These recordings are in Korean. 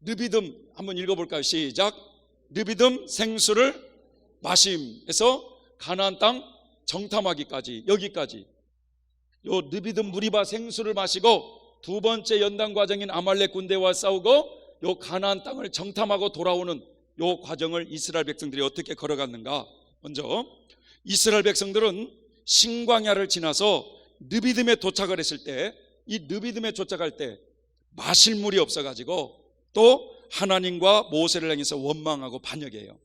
르비딤 한번 읽어볼까요? 시작. 르비딤 생수를 마심에서 가나안 땅 정탐하기까지, 여기까지 요 르비딤 무리바 생수를 마시고 두 번째 연단 과정인 아말렉 군대와 싸우고 요 가나안 땅을 정탐하고 돌아오는 요 과정을 이스라엘 백성들이 어떻게 걸어갔는가. 먼저 이스라엘 백성들은 신광야를 지나서 르비딤에 도착을 했을 때, 이 르비딤에 도착할 때 마실 물이 없어가지고 또 하나님과 모세를 향해서 원망하고 반역해요.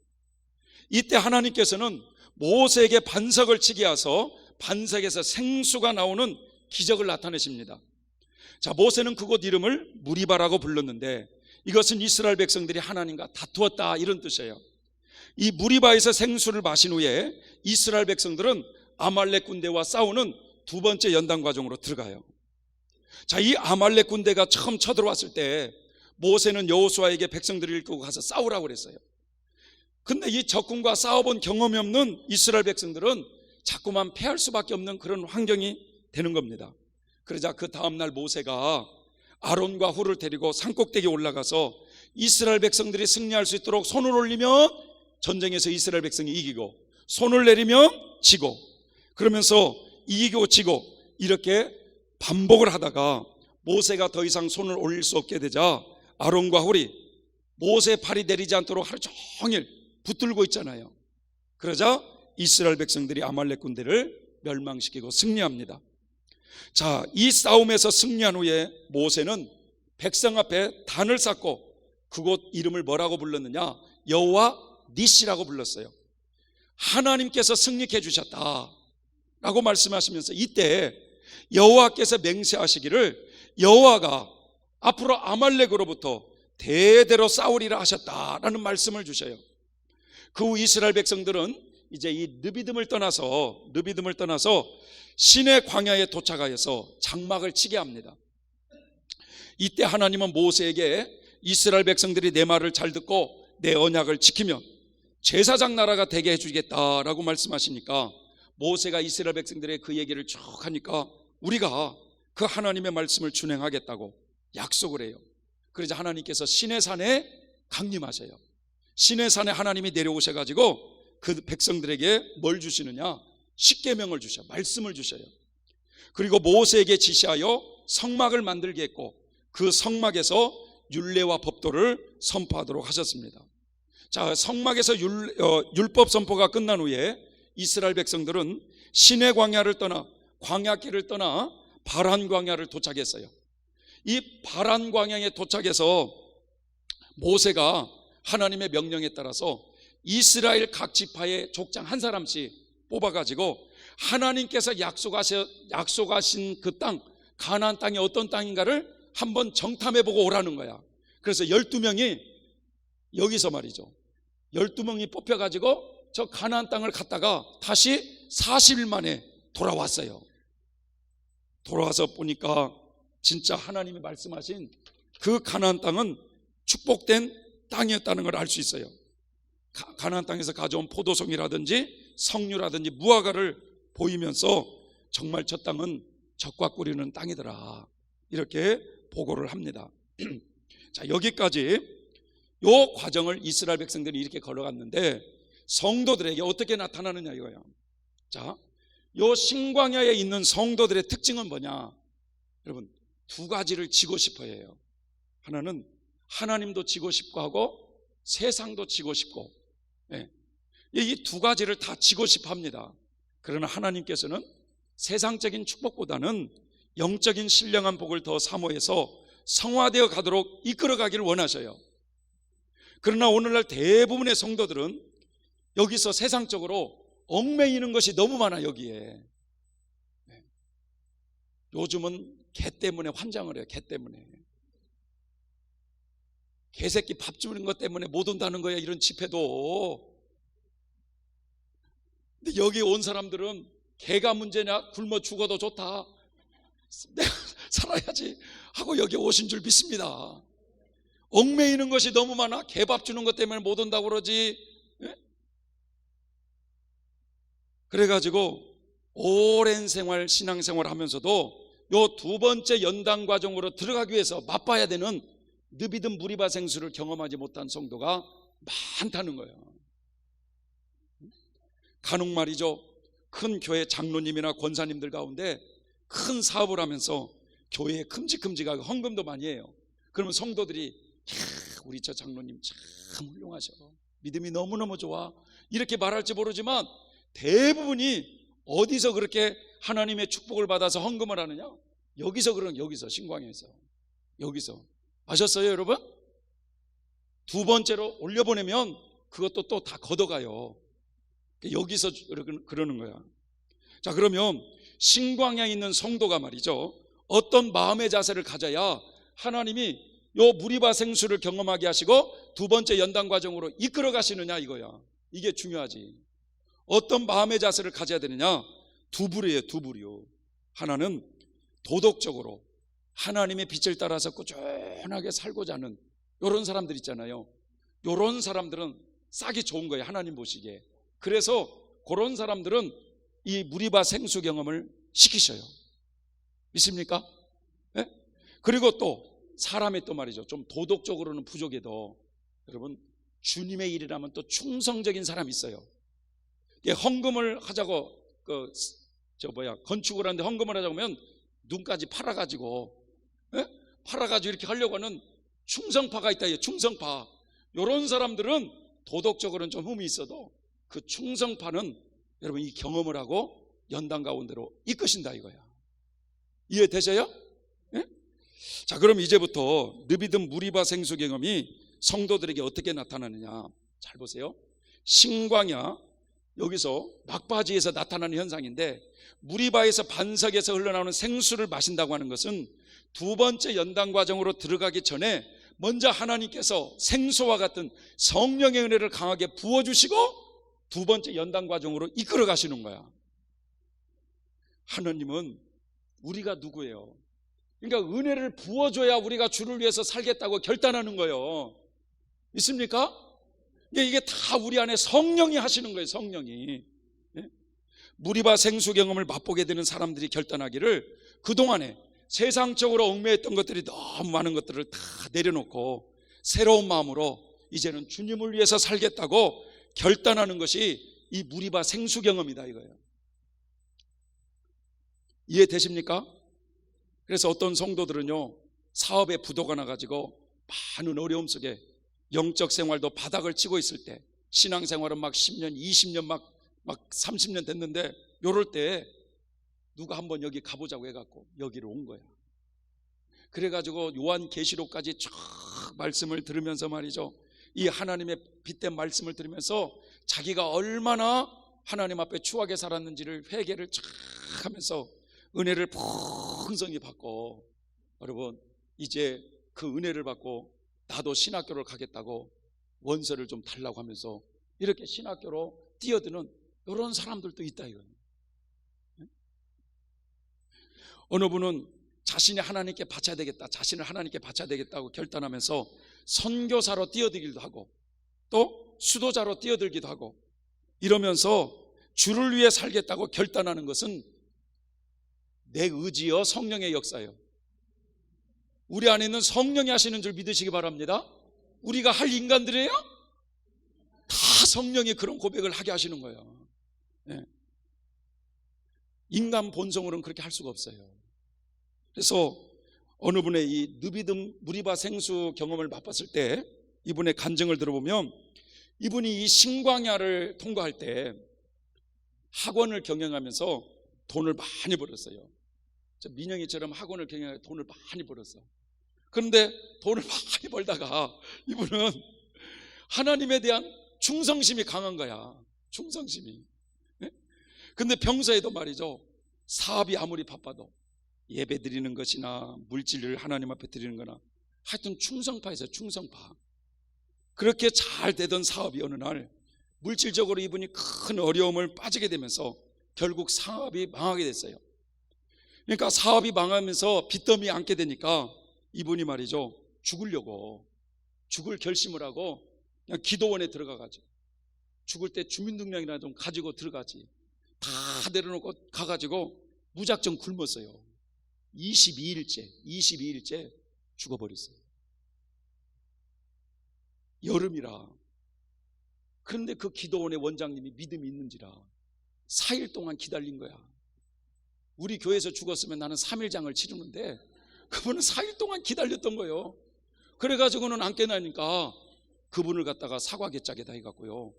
이때 하나님께서는 모세에게 반석을 치게 하셔서 반석에서 생수가 나오는 기적을 나타내십니다. 자, 모세는 그곳 이름을 무리바라고 불렀는데 이것은 이스라엘 백성들이 하나님과 다투었다, 이런 뜻이에요. 이 무리바에서 생수를 마신 후에 이스라엘 백성들은 아말렉 군대와 싸우는 두 번째 연단 과정으로 들어가요. 자, 이 아말렉 군대가 처음 쳐들어왔을 때 모세는 여호수아에게 백성들을 이끌고 가서 싸우라고 그랬어요. 근데 이 적군과 싸워본 경험이 없는 이스라엘 백성들은 자꾸만 패할 수밖에 없는 그런 환경이 되는 겁니다. 그러자 그 다음날 모세가 아론과 훌을 데리고 산꼭대기에 올라가서 이스라엘 백성들이 승리할 수 있도록 손을 올리면 전쟁에서 이스라엘 백성이 이기고, 손을 내리면 지고, 그러면서 이기고 지고 이렇게 반복을 하다가 모세가 더 이상 손을 올릴 수 없게 되자 아론과 훌이 모세 팔이 내리지 않도록 하루 종일 붙들고 있잖아요. 그러자 이스라엘 백성들이 아말렉 군대를 멸망시키고 승리합니다. 자, 이 싸움에서 승리한 후에 모세는 백성 앞에 단을 쌓고 그곳 이름을 뭐라고 불렀느냐? 여호와 니시라고 불렀어요. 하나님께서 승리케 해주셨다 라고 말씀하시면서 이때 여호와께서 맹세하시기를 여호와가 앞으로 아말렉으로부터 대대로 싸우리라 하셨다라는 말씀을 주셔요. 그 후 이스라엘 백성들은 이제 이 르비딤을 떠나서 신의 광야에 도착하여서 장막을 치게 합니다. 이때 하나님은 모세에게 이스라엘 백성들이 내 말을 잘 듣고 내 언약을 지키면 제사장 나라가 되게 해주겠다라고 말씀하시니까 모세가 이스라엘 백성들의 그 얘기를 쭉 하니까 우리가 그 하나님의 말씀을 준행하겠다고 약속을 해요. 그러자 하나님께서 시내산에 강림하세요. 시내산에 하나님이 내려오셔가지고 그 백성들에게 뭘 주시느냐? 십계명을 주셔, 말씀을 주셔요. 그리고 모세에게 지시하여 성막을 만들게 했고 그 성막에서 율례와 법도를 선포하도록 하셨습니다. 자, 성막에서 율법 선포가 끝난 후에 이스라엘 백성들은 시내 광야를 떠나 광야길을 떠나 바란 광야를 도착했어요. 이 바란 광야에 도착해서 모세가 하나님의 명령에 따라서 이스라엘 각 지파의 족장 한 사람씩 뽑아가지고 하나님께서 약속하신 그 땅, 가나안 땅이 어떤 땅인가를 한번 정탐해보고 오라는 거야. 그래서 12명이 여기서 말이죠, 12명이 뽑혀가지고 저 가나안 땅을 갔다가 다시 40일 만에 돌아왔어요. 돌아와서 보니까 진짜 하나님이 말씀하신 그 가나안 땅은 축복된 땅이었다는 걸 알 수 있어요. 가나안 땅에서 가져온 포도송이라든지 석류라든지 무화과를 보이면서 정말 저 땅은 젖과 꿀이는 땅이더라, 이렇게 보고를 합니다. 자, 여기까지 요 과정을 이스라엘 백성들이 이렇게 걸어갔는데 성도들에게 어떻게 나타나느냐 이거예요. 자, 요 신광야에 있는 성도들의 특징은 뭐냐? 여러분, 두 가지를 지고 싶어 해요. 하나는 하나님도 지고 싶고 하고 세상도 지고 싶고, 이 두 가지를 다 지고 싶어 합니다. 그러나 하나님께서는 세상적인 축복보다는 영적인 신령한 복을 더 사모해서 성화되어 가도록 이끌어가기를 원하셔요. 그러나 오늘날 대부분의 성도들은 여기서 세상적으로 얽매이는 것이 너무 많아. 여기에 요즘은 개 때문에 환장을 해요. 개 때문에, 개새끼 밥 주는 것 때문에 못 온다는 거야, 이런 집회도. 근데 여기 온 사람들은 개가 문제냐, 굶어 죽어도 좋다, 내가 살아야지 하고 여기 오신 줄 믿습니다. 얽매이는 것이 너무 많아. 개밥 주는 것 때문에 못 온다고 그러지. 그래가지고 오랜 생활, 신앙생활 하면서도 요 두 번째 연단 과정으로 들어가기 위해서 맛봐야 되는 느비든 무리바 생수를 경험하지 못한 성도가 많다는 거예요. 간혹 말이죠, 큰 교회 장로님이나 권사님들 가운데 큰 사업을 하면서 교회에 큼직큼직하게 헌금도 많이 해요. 그러면 성도들이 우리 저 장로님 참 훌륭하셔, 믿음이 너무너무 좋아, 이렇게 말할지 모르지만 대부분이 어디서 그렇게 하나님의 축복을 받아서 헌금을 하느냐? 여기서 신광에서, 여기서. 아셨어요 여러분? 두 번째로 올려보내면 그것도 또 다 걷어가요. 여기서 그러는 거야. 자, 그러면 신광야에 있는 성도가 말이죠, 어떤 마음의 자세를 가져야 하나님이 요 무리바 생수를 경험하게 하시고 두 번째 연단 과정으로 이끌어 가시느냐, 이거야. 이게 중요하지. 어떤 마음의 자세를 가져야 되느냐? 두 부류예요, 두 부류. 하나는 도덕적으로 하나님의 빛을 따라서 꾸준하게 살고자 하는 이런 사람들 있잖아요. 이런 사람들은 싹이 좋은 거예요, 하나님 보시기에. 그래서 그런 사람들은 이 무리바 생수 경험을 시키셔요. 믿습니까? 네? 그리고 또 사람이 또 말이죠, 좀 도덕적으로는 부족해도 여러분, 주님의 일이라면 또 충성적인 사람이 있어요. 헌금을 하자고 건축을 하는데 헌금을 하자고 하면 눈까지 팔아가지고 이렇게 하려고 하는 충성파가 있다. 충성파. 이런 사람들은 도덕적으로는 좀 흠이 있어도 그 충성파는 여러분 이 경험을 하고 연단 가운데로 이끄신다 이거야. 이해되셔요? 예? 자, 그럼 이제부터 느비든 무리바 생수 경험이 성도들에게 어떻게 나타나느냐, 잘 보세요. 신광야, 여기서 막바지에서 나타나는 현상인데, 무리바에서 반석에서 흘러나오는 생수를 마신다고 하는 것은 두 번째 연단 과정으로 들어가기 전에 먼저 하나님께서 생수와 같은 성령의 은혜를 강하게 부어주시고 두 번째 연단 과정으로 이끌어 가시는 거야. 하나님은 우리가 누구예요? 그러니까 은혜를 부어줘야 우리가 주를 위해서 살겠다고 결단하는 거예요. 있습니까? 이게 다 우리 안에 성령이 하시는 거예요, 성령이. 무리바 생수 경험을 맛보게 되는 사람들이 결단하기를 그동안에 세상적으로 얽매였던 것들이 너무 많은 것들을 다 내려놓고 새로운 마음으로 이제는 주님을 위해서 살겠다고 결단하는 것이 이 무리바 생수 경험이다 이거예요. 이해되십니까? 그래서 어떤 성도들은요, 사업에 부도가 나가지고 많은 어려움 속에 영적 생활도 바닥을 치고 있을 때, 신앙생활은 막 10년, 20년 막 30년 됐는데 요럴 때 누가 한번 여기 가보자고 해갖고 여기로 온 거야. 그래가지고 요한계시록까지 쫙 말씀을 들으면서 말이죠, 이 하나님의 빛된 말씀을 들으면서 자기가 얼마나 하나님 앞에 추하게 살았는지를 회개를 쫙 하면서 은혜를 풍성히 받고, 여러분 이제 그 은혜를 받고 나도 신학교를 가겠다고 원서를 좀 달라고 하면서 이렇게 신학교로 뛰어드는 이런 사람들도 있다 이거예요. 어느 분은 자신이 하나님께 바쳐야 되겠다, 자신을 하나님께 바쳐야 되겠다고 결단하면서 선교사로 뛰어들기도 하고 또 수도자로 뛰어들기도 하고 이러면서 주를 위해 살겠다고 결단하는 것은 내 의지여 성령의 역사예요. 우리 안에 있는 성령이 하시는 줄 믿으시기 바랍니다. 우리가 할 인간들이에요? 다 성령이 그런 고백을 하게 하시는 거예요. 네. 인간 본성으로는 그렇게 할 수가 없어요. 그래서 어느 분의 이 느비든 무리바 생수 경험을 맛봤을 때 이분의 간증을 들어보면, 이분이 이 신광야를 통과할 때 학원을 경영하면서 돈을 많이 벌었어요. 민영이처럼 학원을 경영해 돈을 많이 벌었어. 그런데 돈을 많이 벌다가 이분은 하나님에 대한 충성심이 강한 거야. 충성심이. 근데 평소에도 말이죠, 사업이 아무리 바빠도 예배 드리는 것이나 물질을 하나님 앞에 드리는 거나 하여튼 충성파에서 충성파. 그렇게 잘 되던 사업이 어느 날 물질적으로 이분이 큰 어려움을 빠지게 되면서 결국 사업이 망하게 됐어요. 그러니까 사업이 망하면서 빚더미 안게 되니까 이분이 말이죠, 죽을 결심을 하고 그냥 기도원에 들어가가지고, 죽을 때 주민등록이나 좀 가지고 들어가지, 다 내려놓고 가가지고 무작정 굶었어요. 22일째 죽어버렸어요. 여름이라. 그런데 그 기도원의 원장님이 믿음이 있는지라 4일 동안 기다린 거야. 우리 교회에서 죽었으면 나는 3일장을 치르는데 그분은 4일 동안 기다렸던 거예요. 그래가지고는 안 깨나니까 그분을 갖다가 사과개짝에다 해갖고요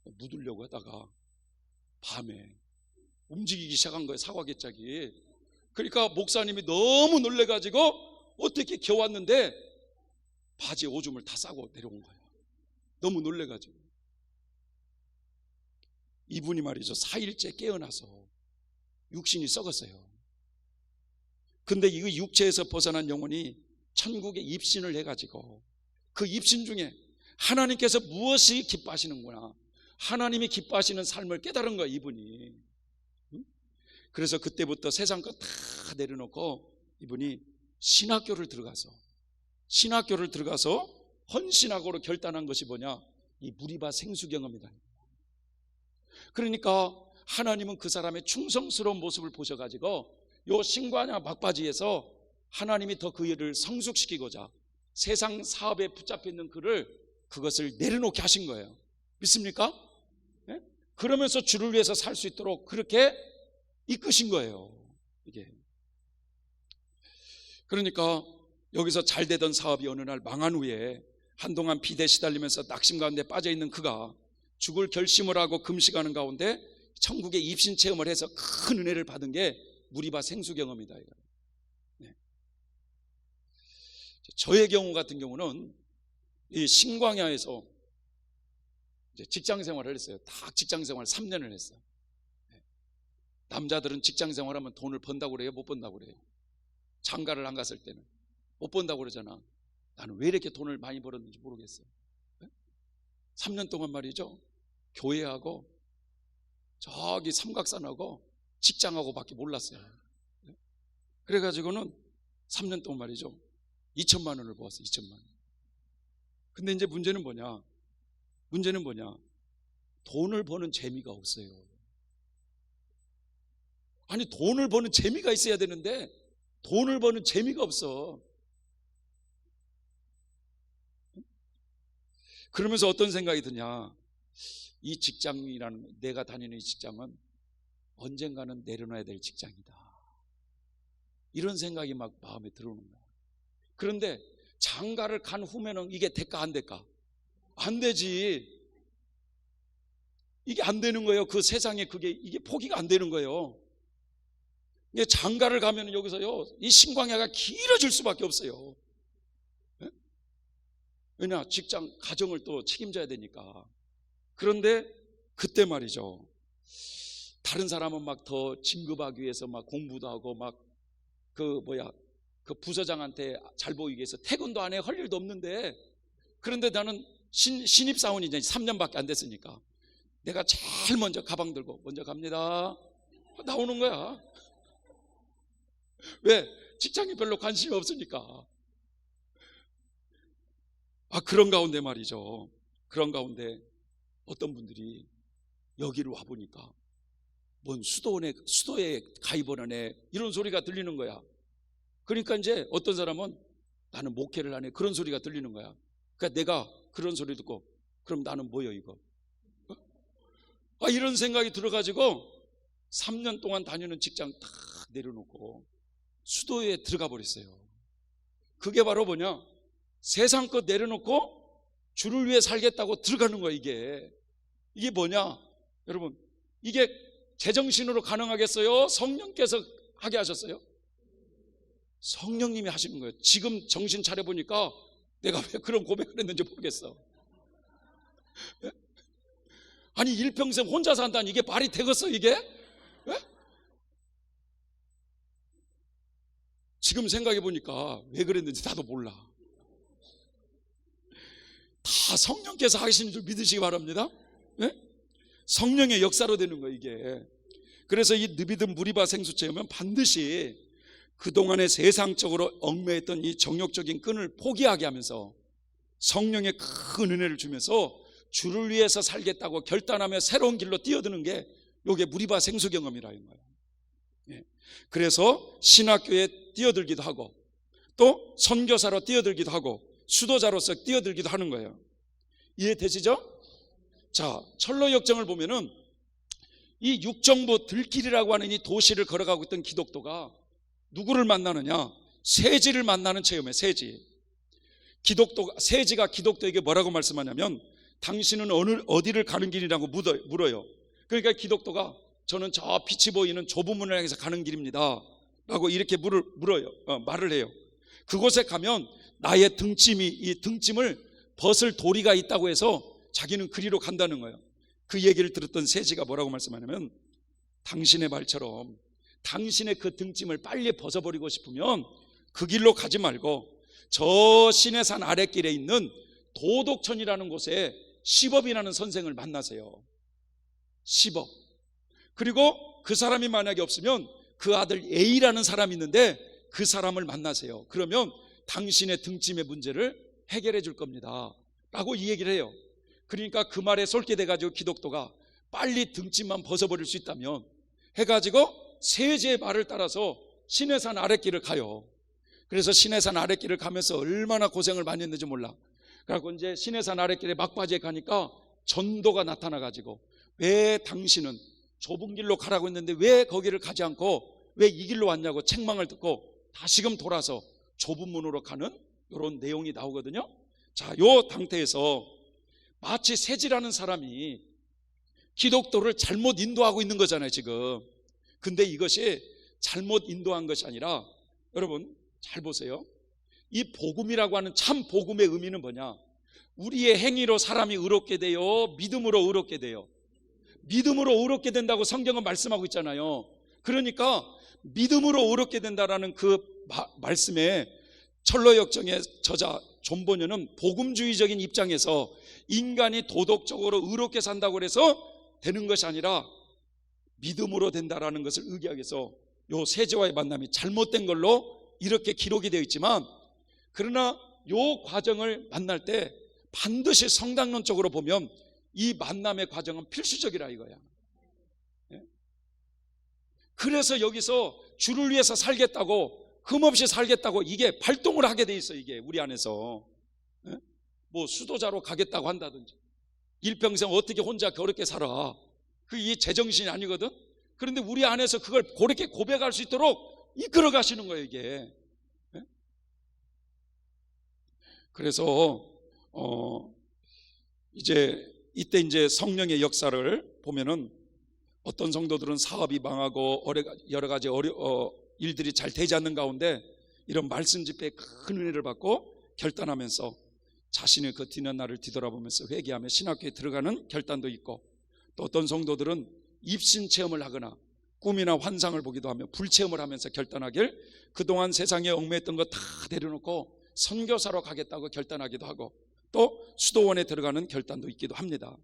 묻으려고 하다가 밤에 움직이기 시작한 거예요, 사과개짝이. 그러니까 목사님이 너무 놀래가지고 어떻게 겨왔는데 바지에 오줌을 다 싸고 내려온 거예요. 너무 놀래가지고. 이분이 말이죠 4일째 깨어나서 육신이 썩었어요. 근데 이 육체에서 벗어난 영혼이 천국에 입신을 해가지고 그 입신 중에 하나님께서 무엇이 기뻐하시는구나, 하나님이 기뻐하시는 삶을 깨달은 거야 이분이. 그래서 그때부터 세상 거 다 내려놓고 이분이 신학교를 들어가서 헌신학으로 결단한 것이 뭐냐, 이 무리바 생수경험이다. 그러니까 하나님은 그 사람의 충성스러운 모습을 보셔가지고 요 신과냐 막바지에서 하나님이 더 그 일을 성숙시키고자 세상 사업에 붙잡혀 있는 그것을 내려놓게 하신 거예요. 믿습니까? 네? 그러면서 주를 위해서 살 수 있도록 그렇게 이끄신 거예요. 이게. 그러니까 여기서 잘 되던 사업이 어느 날 망한 후에 한동안 비대에 시달리면서 낙심 가운데 빠져 있는 그가 죽을 결심을 하고 금식하는 가운데 천국에 입신 체험을 해서 큰 은혜를 받은 게 무리바 생수 경험이다. 네. 저의 경우 같은 경우는 이 신광야에서 직장 생활을 했어요. 다 직장 생활 3년을 했어요. 남자들은 직장 생활하면 돈을 번다고 그래요? 못 번다고 그래요? 장가를 안 갔을 때는 못 번다고 그러잖아. 나는 왜 이렇게 돈을 많이 벌었는지 모르겠어요. 3년 동안 말이죠, 교회하고 저기 삼각산하고 직장하고 밖에 몰랐어요. 그래가지고는 3년 동안 말이죠 2천만 원을 모았어요. 2천만 원. 근데 이제 문제는 뭐냐, 돈을 버는 재미가 없어요. 아니 돈을 버는 재미가 있어야 되는데 돈을 버는 재미가 없어. 그러면서 어떤 생각이 드냐, 이 직장이라는, 내가 다니는 이 직장은 언젠가는 내려놔야 될 직장이다, 이런 생각이 막 마음에 들어오는 거야. 그런데 장가를 간 후면은 이게 될까 안 될까? 안 되지. 이게 안 되는 거예요. 그 세상에 이게 포기가 안 되는 거예요. 이게 장가를 가면 여기서요 이 신광야가 길어질 수밖에 없어요. 왜냐, 직장 가정을 또 책임져야 되니까. 그런데 그때 말이죠, 다른 사람은 막 더 진급하기 위해서 막 공부도 하고 막 그 부서장한테 잘 보이기 위해서 퇴근도 안 해, 할 일도 없는데, 그런데 나는 신입사원이 이제 3년밖에 안 됐으니까 내가 제일 먼저 가방 들고 먼저 갑니다 나오는 거야. 왜? 직장에 별로 관심이 없으니까. 그런 가운데 말이죠, 그런 가운데 어떤 분들이 여기를 와보니까 뭔 수도에 가입을 하네, 이런 소리가 들리는 거야. 그러니까 이제 어떤 사람은 나는 목회를 하네, 그런 소리가 들리는 거야. 그러니까 내가 그런 소리 듣고 그럼 나는 뭐여 이거? 이런 생각이 들어가지고 3년 동안 다니는 직장 탁 내려놓고 수도에 들어가 버렸어요. 그게 바로 뭐냐, 세상 것 내려놓고 주를 위해 살겠다고 들어가는 거야. 이게 뭐냐 여러분, 이게 제정신으로 가능하겠어요? 성령께서 하게 하셨어요? 성령님이 하시는 거예요. 지금 정신 차려보니까 내가 왜 그런 고백을 했는지 모르겠어. 아니 일평생 혼자 산다니 이게 말이 되겠어 이게? 지금 생각해보니까 왜 그랬는지 나도 몰라. 다 성령께서 하시는 줄 믿으시기 바랍니다. 성령의 역사로 되는 거예요 이게. 그래서 이 느비든 무리바 생수 체험은 반드시 그동안의 세상적으로 얽매였던 이 정욕적인 끈을 포기하게 하면서 성령의 큰 은혜를 주면서 주를 위해서 살겠다고 결단하며 새로운 길로 뛰어드는 게 이게 무리바 생수 경험이라는 거예요. 그래서 신학교에 뛰어들기도 하고 또 선교사로 뛰어들기도 하고 수도자로서 뛰어들기도 하는 거예요. 이해되시죠? 자, 철로 역정을 보면은 이 육정부 들길이라고 하는 이 도시를 걸어가고 있던 기독도가 누구를 만나느냐? 세지를 만나는 체험이에요. 세지가 기독도에게 뭐라고 말씀하냐면 당신은 어디를 가는 길이라고 물어요. 그러니까 기독도가 저는 저 빛이 보이는 좁은 문을 향해서 가는 길입니다 라고 이렇게 말을 해요. 그곳에 가면 나의 이 등짐을 벗을 도리가 있다고 해서 자기는 그리로 간다는 거예요. 그 얘기를 들었던 세지가 뭐라고 말씀하냐면 당신의 말처럼 당신의 그 등짐을 빨리 벗어버리고 싶으면 그 길로 가지 말고 저 시내산 아랫길에 있는 도덕천이라는 곳에 시법이라는 선생을 만나세요. 시법. 그리고 그 사람이 만약에 없으면 그 아들 A라는 사람이 있는데 그 사람을 만나세요. 그러면 당신의 등짐의 문제를 해결해 줄 겁니다 라고 이 얘기를 해요. 그러니까 그 말에 솔깃해가지고 기독도가 빨리 등짐만 벗어버릴 수 있다면 해가지고 세제의 말을 따라서 시내산 아랫길을 가요. 그래서 시내산 아랫길을 가면서 얼마나 고생을 많이 했는지 몰라. 그래서 이제 시내산 아랫길에 막바지에 가니까 전도가 나타나가지고 왜 당신은 좁은 길로 가라고 했는데 왜 거기를 가지 않고 왜 이 길로 왔냐고 책망을 듣고 다시금 돌아서 좁은 문으로 가는 이런 내용이 나오거든요. 자, 요 상태에서 마치 세지라는 사람이 기독도를 잘못 인도하고 있는 거잖아요 지금. 근데 이것이 잘못 인도한 것이 아니라 여러분 잘 보세요. 이 복음이라고 하는 참 복음의 의미는 뭐냐? 우리의 행위로 사람이 의롭게 돼요? 믿음으로 의롭게 돼요? 믿음으로 의롭게 된다고 성경은 말씀하고 있잖아요. 그러니까 믿음으로 의롭게 된다라는 그 말씀에 철로역정의 저자 존 보녀는 복음주의적인 입장에서 인간이 도덕적으로 의롭게 산다고 해서 되는 것이 아니라 믿음으로 된다라는 것을 의기하기 위해서 요 세제와의 만남이 잘못된 걸로 이렇게 기록이 되어 있지만, 그러나 요 과정을 만날 때 반드시 성당론적으로 보면 이 만남의 과정은 필수적이라 이거야. 그래서 여기서 주를 위해서 살겠다고, 흠없이 살겠다고 이게 발동을 하게 돼 있어. 이게 우리 안에서 뭐 수도자로 가겠다고 한다든지 일평생 어떻게 혼자 그렇게 살아, 그게 제정신이 아니거든. 그런데 우리 안에서 그걸 그렇게 고백할 수 있도록 이끌어 가시는 거예요 이게. 그래서 이때 이제 성령의 역사를 보면은 어떤 성도들은 사업이 망하고 여러 가지 일들이 잘 되지 않는 가운데 이런 말씀 집회에 큰 은혜를 받고 결단하면서 자신의 그 뒤는 날을 뒤돌아보면서 회개하며 신학교에 들어가는 결단도 있고, 또 어떤 성도들은 입신 체험을 하거나 꿈이나 환상을 보기도 하며 불체험을 하면서 결단하길 그동안 세상에 얽매였던 거 다 내려놓고 선교사로 가겠다고 결단하기도 하고, 또 수도원에 들어가는 결단도 있기도 합니다.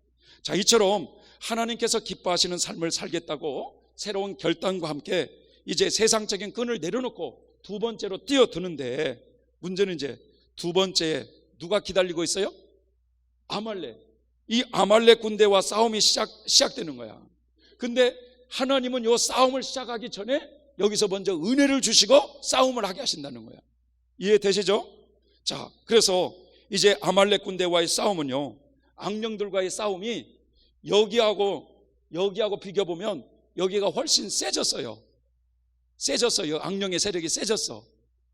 자, 이처럼 하나님께서 기뻐하시는 삶을 살겠다고 새로운 결단과 함께 이제 세상적인 끈을 내려놓고 두 번째로 뛰어드는데, 문제는 이제 두 번째에 누가 기다리고 있어요? 아말렉. 이 아말렉 군대와 싸움이 시작되는 거야. 근데 하나님은 이 싸움을 시작하기 전에 여기서 먼저 은혜를 주시고 싸움을 하게 하신다는 거야. 이해되시죠? 자, 그래서 이제 아말렉 군대와의 싸움은요, 악령들과의 싸움이 여기하고 비교보면 여기가 훨씬 세졌어요. 악령의 세력이 세졌어.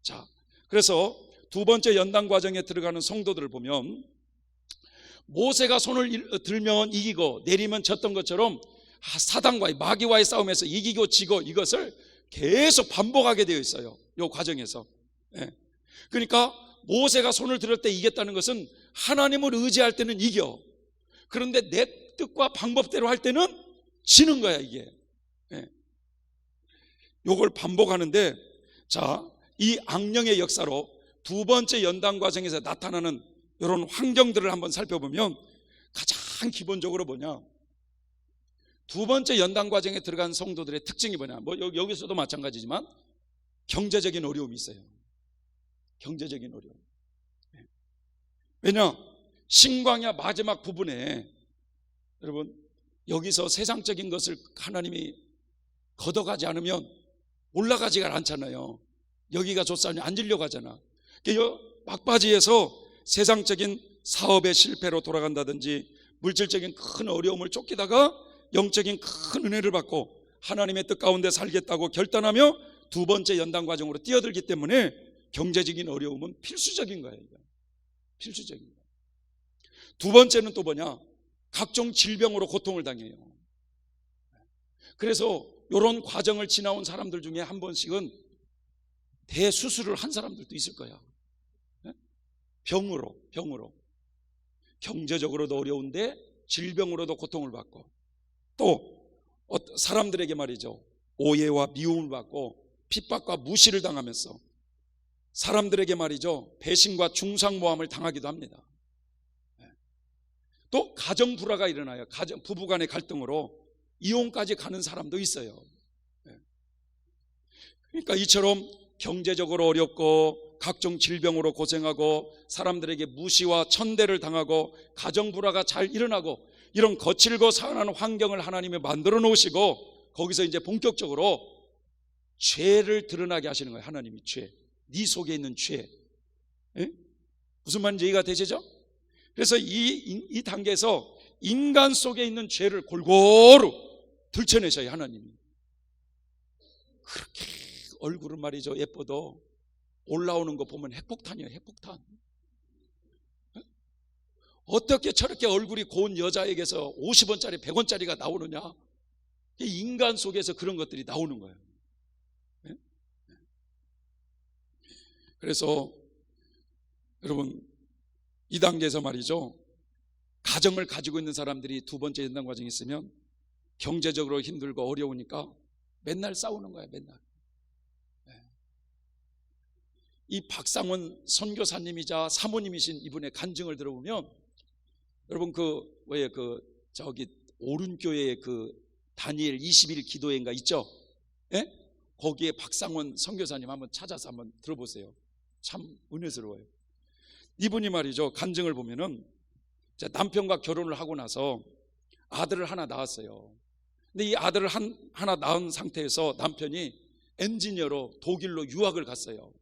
자, 그래서 두 번째 연단 과정에 들어가는 성도들을 보면 모세가 손을 들면 이기고 내리면 졌던 것처럼 사단과의 마귀와의 싸움에서 이기고 지고 이것을 계속 반복하게 되어 있어요. 이 과정에서. 그러니까 모세가 손을 들을 때 이겼다는 것은 하나님을 의지할 때는 이겨. 그런데 내 뜻과 방법대로 할 때는 지는 거야 이게. 요걸 반복하는데, 자, 이 악령의 역사로 두 번째 연단 과정에서 나타나는 이런 환경들을 한번 살펴보면 가장 기본적으로 뭐냐, 두 번째 연단 과정에 들어간 성도들의 특징이 뭐냐, 뭐 여기서도 마찬가지지만 경제적인 어려움이 있어요. 경제적인 어려움. 왜냐, 신광야 마지막 부분에 여러분 여기서 세상적인 것을 하나님이 걷어가지 않으면 올라가지가 않잖아요. 여기가 좋사니 앉으려고 하잖아. 막바지에서 세상적인 사업의 실패로 돌아간다든지 물질적인 큰 어려움을 쫓기다가 영적인 큰 은혜를 받고 하나님의 뜻 가운데 살겠다고 결단하며 두 번째 연단 과정으로 뛰어들기 때문에 경제적인 어려움은 필수적인 거예요. 필수적인 거예요. 두 번째는 또 뭐냐? 각종 질병으로 고통을 당해요. 그래서 이런 과정을 지나온 사람들 중에 한 번씩은 대수술을 한 사람들도 있을 거야. 병으로 경제적으로도 어려운데 질병으로도 고통을 받고, 또 사람들에게 말이죠, 오해와 미움을 받고 핍박과 무시를 당하면서 사람들에게 말이죠, 배신과 중상모함을 당하기도 합니다. 또 가정 불화가 일어나요. 부부 간의 갈등으로 이혼까지 가는 사람도 있어요. 그러니까 이처럼 경제적으로 어렵고 각종 질병으로 고생하고 사람들에게 무시와 천대를 당하고 가정 불화가 잘 일어나고 이런 거칠고 사나운 환경을 하나님이 만들어 놓으시고 거기서 이제 본격적으로 죄를 드러나게 하시는 거예요. 하나님이 죄, 네 속에 있는 죄. 무슨 말인지 이해가 되시죠? 그래서 이 단계에서 인간 속에 있는 죄를 골고루 들춰내셔요. 하나님이. 그렇게 얼굴은 말이죠, 예뻐도 올라오는 거 보면 핵폭탄이에요. 핵폭탄. 어떻게 저렇게 얼굴이 고운 여자에게서 50원짜리 100원짜리가 나오느냐? 인간 속에서 그런 것들이 나오는 거예요. 그래서 여러분, 이 단계에서 말이죠, 가정을 가지고 있는 사람들이 두 번째 연단 과정이 있으면 경제적으로 힘들고 어려우니까 맨날 싸우는 거예요. 맨날. 이 박상원 선교사님이자 사모님이신 이분의 간증을 들어보면, 여러분 저기 오른교회에 다니엘 20일 기도회인가 있죠? 거기에 박상원 선교사님 한번 찾아서 한번 들어보세요. 참 은혜스러워요. 이분이 말이죠, 간증을 보면은 남편과 결혼을 하고 나서 아들을 하나 낳았어요. 근데 이 아들을 하나 낳은 상태에서 남편이 엔지니어로 독일로 유학을 갔어요.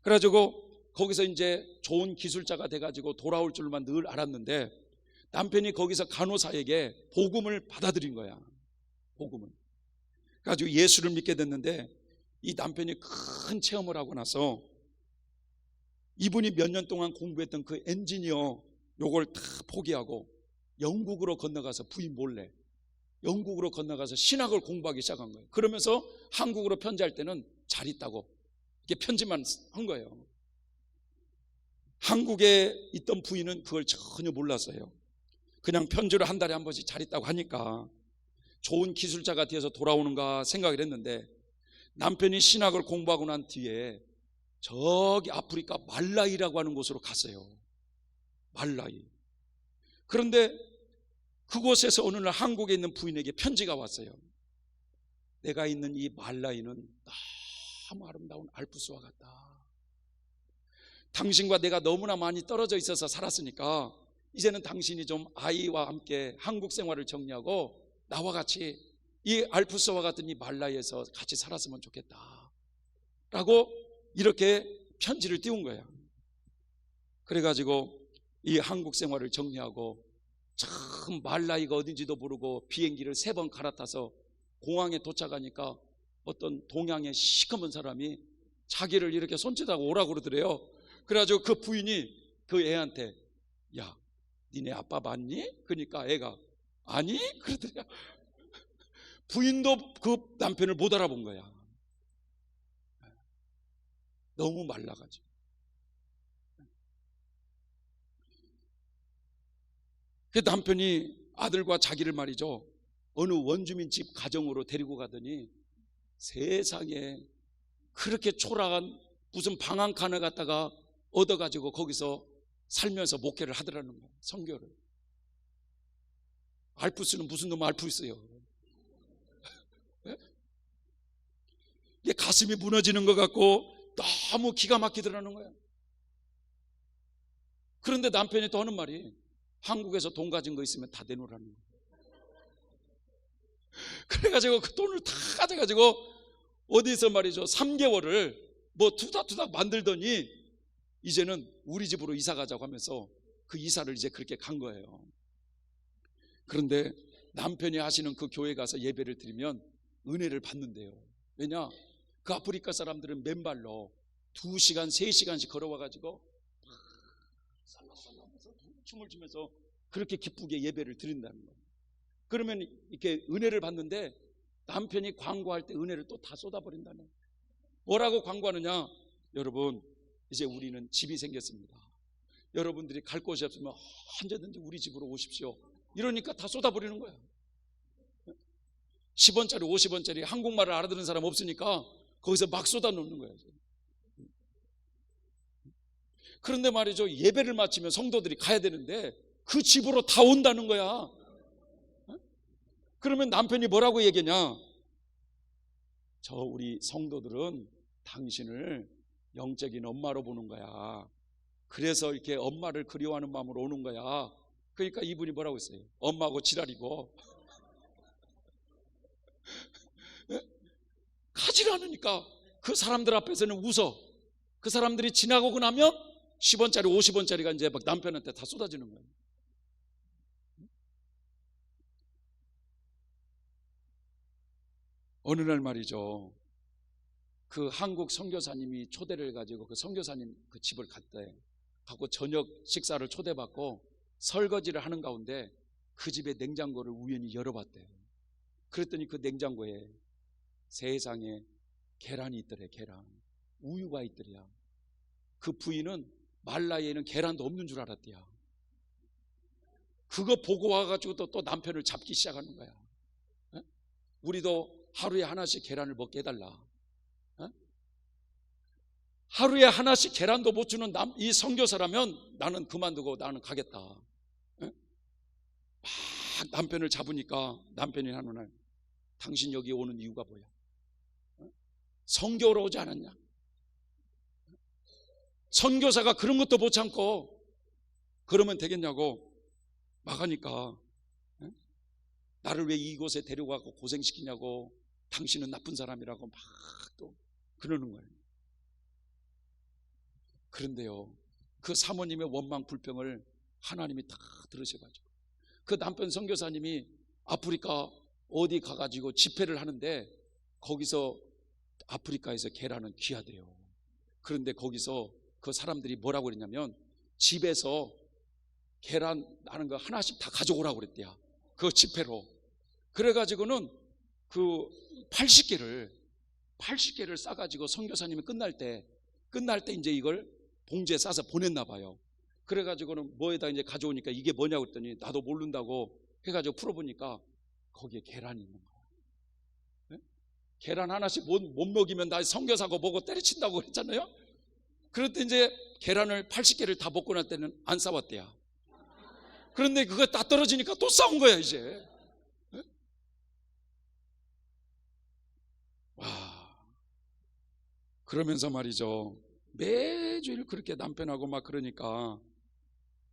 그래가지고 거기서 이제 좋은 기술자가 돼가지고 돌아올 줄만 늘 알았는데 남편이 거기서 간호사에게 복음을 받아들인 거야. 복음을. 그래가지고 예수를 믿게 됐는데 이 남편이 큰 체험을 하고 나서 이분이 몇 년 동안 공부했던 그 엔지니어 요걸 다 포기하고 영국으로 건너가서 부인 몰래 영국으로 건너가서 신학을 공부하기 시작한 거예요. 그러면서 한국으로 편지할 때는 잘 있다고 이렇게 편지만 한 거예요. 한국에 있던 부인은 그걸 전혀 몰랐어요. 그냥 편지를 한 달에 한 번씩 잘 있다고 하니까 좋은 기술자가 되어서 돌아오는가 생각을 했는데, 남편이 신학을 공부하고 난 뒤에 저기 아프리카 말라이라고 하는 곳으로 갔어요. 말라이. 그런데 그곳에서 어느 날 한국에 있는 부인에게 편지가 왔어요. 내가 있는 이 말라이는 너무 아름다운 알프스와 같다. 당신과 내가 너무나 많이 떨어져 있어서 살았으니까 이제는 당신이 좀 아이와 함께 한국 생활을 정리하고 나와 같이 이 알프스와 같은 이 말라이에서 같이 살았으면 좋겠다 라고 이렇게 편지를 띄운 거예요. 그래가지고 이 한국 생활을 정리하고 참 말라이가 어딘지도 모르고 비행기를 3번 갈아타서 공항에 도착하니까 어떤 동양의 시커먼 사람이 자기를 이렇게 손짓하고 오라고 그러더래요. 그래가지고 그 부인이 그 애한테 야, 니네 아빠 맞니? 그러니까 애가 아니? 그러더래요. 부인도 그 남편을 못 알아본 거야. 너무 말라가지고. 그 남편이 아들과 자기를 말이죠, 어느 원주민 집 가정으로 데리고 가더니 세상에 그렇게 초라한 무슨 방한칸을 갖다가 얻어가지고 거기서 살면서 목회를 하더라는 거예요. 선교를. 알프스는 무슨 놈 알프스예요. 이게 가슴이 무너지는 것 같고 너무 기가 막히더라는 거예요. 그런데 남편이 또 하는 말이 한국에서 돈 가진 거 있으면 다 내놓으라는 거예요. 그래가지고 그 돈을 다 가져가지고 어디서 말이죠 3개월을 뭐 투닥투닥 만들더니 이제는 우리 집으로 이사 가자고 하면서 그 이사를 이제 그렇게 간 거예요. 그런데 남편이 하시는 그 교회 가서 예배를 드리면 은혜를 받는데요. 왜냐? 그 아프리카 사람들은 맨발로 2시간, 3시간씩 걸어와가지고 살라살라면서 춤을 추면서 그렇게 기쁘게 예배를 드린다는 거예요. 그러면 이렇게 은혜를 받는데 남편이 광고할 때 은혜를 또 다 쏟아버린다는 거예요. 뭐라고 광고하느냐? 여러분, 이제 우리는 집이 생겼습니다. 여러분들이 갈 곳이 없으면 언제든지 우리 집으로 오십시오. 이러니까 다 쏟아버리는 거예요. 10원짜리 50원짜리 한국말을 알아듣는 사람 없으니까 거기서 막 쏟아놓는 거예요. 그런데 말이죠, 예배를 마치면 성도들이 가야 되는데 그 집으로 다 온다는 거야. 그러면 남편이 뭐라고 얘기하냐? 저 우리 성도들은 당신을 영적인 엄마로 보는 거야. 그래서 이렇게 엄마를 그리워하는 마음으로 오는 거야. 그러니까 이분이 뭐라고 했어요? 엄마하고 지랄이고 가지를 않으니까 그 사람들 앞에서는 웃어. 그 사람들이 지나가고 나면 10원짜리 50원짜리가 이제 막 남편한테 다 쏟아지는 거예요. 어느 날 말이죠, 그 한국 선교사님이 초대를 가지고 그 선교사님 그 집을 갔대. 가고 저녁 식사를 초대받고 설거지를 하는 가운데 그 집의 냉장고를 우연히 열어봤대. 그랬더니 그 냉장고에 세상에 계란이 있더래. 계란, 우유가 있더래야. 그 부인은 말라이에는 계란도 없는 줄 알았대야. 그거 보고 와가지고 또 남편을 잡기 시작하는 거야. 에? 우리도 하루에 하나씩 계란을 먹게 해달라. 에? 하루에 하나씩 계란도 못 주는 이 선교사라면 나는 그만두고 나는 가겠다. 에? 막 남편을 잡으니까 남편이 하는 날, 당신 여기 오는 이유가 뭐야? 선교로 오지 않았냐? 선교사가 그런 것도 못 참고 그러면 되겠냐고 막 하니까, 나를 왜 이곳에 데려가고 고생시키냐고, 당신은 나쁜 사람이라고 막 또 그러는 거예요. 그런데요, 그 사모님의 원망 불평을 하나님이 다 들으셔가지고 그 남편 선교사님이 아프리카 어디 가가지고 집회를 하는데 거기서 아프리카에서 계란은 귀하대요. 그런데 거기서 그 사람들이 뭐라고 그랬냐면 집에서 계란 나는 거 하나씩 다 가져오라고 그랬대요. 그 집회로. 그래가지고는 그 80개를 싸가지고 선교사님이 끝날 때 이제 이걸 봉지에 싸서 보냈나 봐요. 그래가지고는 뭐에다 이제 가져오니까 이게 뭐냐고 그랬더니 나도 모른다고 해가지고 풀어보니까 거기에 계란이 있는 거야. 네? 계란 하나씩 못 먹이면 나 선교사고 뭐고 때려친다고 그랬잖아요. 그랬더니 이제 계란을 80개를 다 먹고 날 때는 안 싸웠대요. 그런데 그거 다 떨어지니까 또 싸운 거야 이제. 네? 와, 그러면서 말이죠, 매주일 그렇게 남편하고 막 그러니까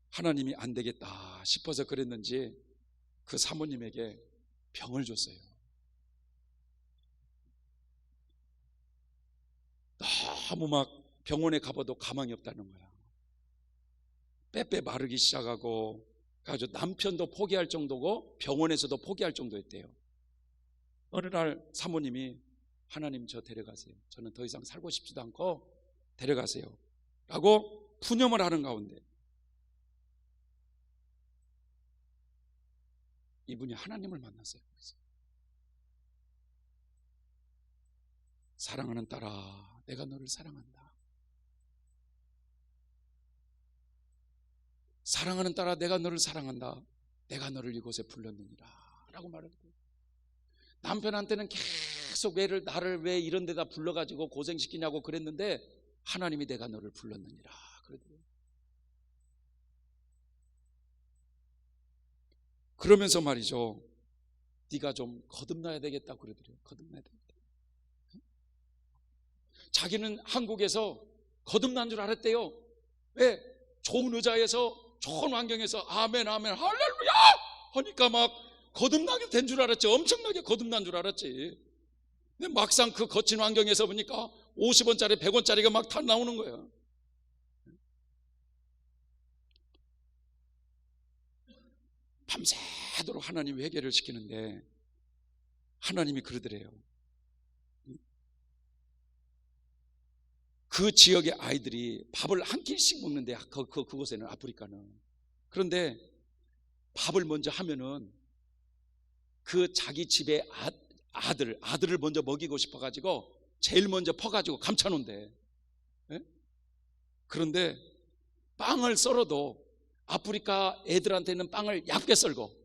하나님이 안 되겠다 싶어서 그랬는지 그 사모님에게 병을 줬어요. 너무 막 병원에 가봐도 가망이 없다는 거야. 빼빼 마르기 시작하고 가지고 남편도 포기할 정도고 병원에서도 포기할 정도였대요. 어느 날 사모님이 하나님 저 데려가세요. 저는 더 이상 살고 싶지도 않고 데려가세요 라고 푸념을 하는 가운데 이분이 하나님을 만났어요. 사랑하는 딸아, 내가 너를 사랑한다. 사랑하는 딸아, 내가 너를 사랑한다. 내가 너를 이곳에 불렀느니라 라고 말했어요. 남편한테는 계속 나를 왜 이런 데다 불러가지고 고생시키냐고 그랬는데 하나님이 내가 너를 불렀느니라 그러더래요. 그러면서 말이죠, 네가 좀 거듭나야 되겠다 그러더래요. 거듭나야 되겠다. 자기는 한국에서 거듭난 줄 알았대요. 왜? 좋은 의자에서 좋은 환경에서 아멘 아멘 할렐루야 하니까 막 거듭나게 된 줄 알았지. 엄청나게 거듭난 줄 알았지. 근데 막상 그 거친 환경에서 보니까 50원짜리 100원짜리가 막 다 나오는 거예요. 밤새도록 하나님 회개를 시키는데 하나님이 그러더래요. 그 지역의 아이들이 밥을 한 끼씩 먹는데 그곳에는 아프리카는. 그런데 밥을 먼저 하면은 그 자기 집의 아들을 먼저 먹이고 싶어가지고 제일 먼저 퍼가지고 감춰놓은대. 예? 그런데 빵을 썰어도 아프리카 애들한테는 빵을 얇게 썰고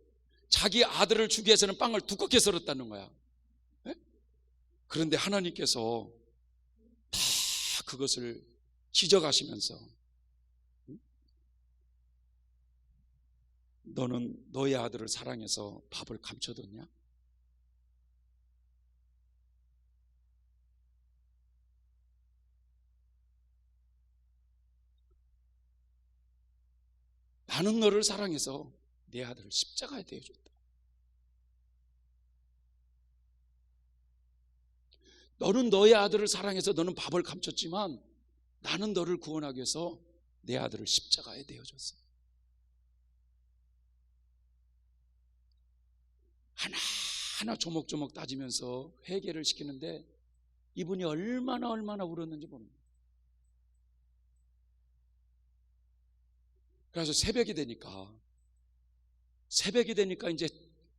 자기 아들을 주기 위해서는 빵을 두껍게 썰었다는 거야. 예? 그런데 하나님께서 다 그것을 지적하시면서 너는 너의 아들을 사랑해서 밥을 감춰뒀냐? 나는 너를 사랑해서 내 아들을 십자가에 대어줬다. 너는 너의 아들을 사랑해서 너는 밥을 감췄지만 나는 너를 구원하기 위해서 내 아들을 십자가에 대어줬어. 하나하나 조목조목 따지면서 회개를 시키는데 이분이 얼마나 울었는지 모릅니다. 그래서 새벽이 되니까 이제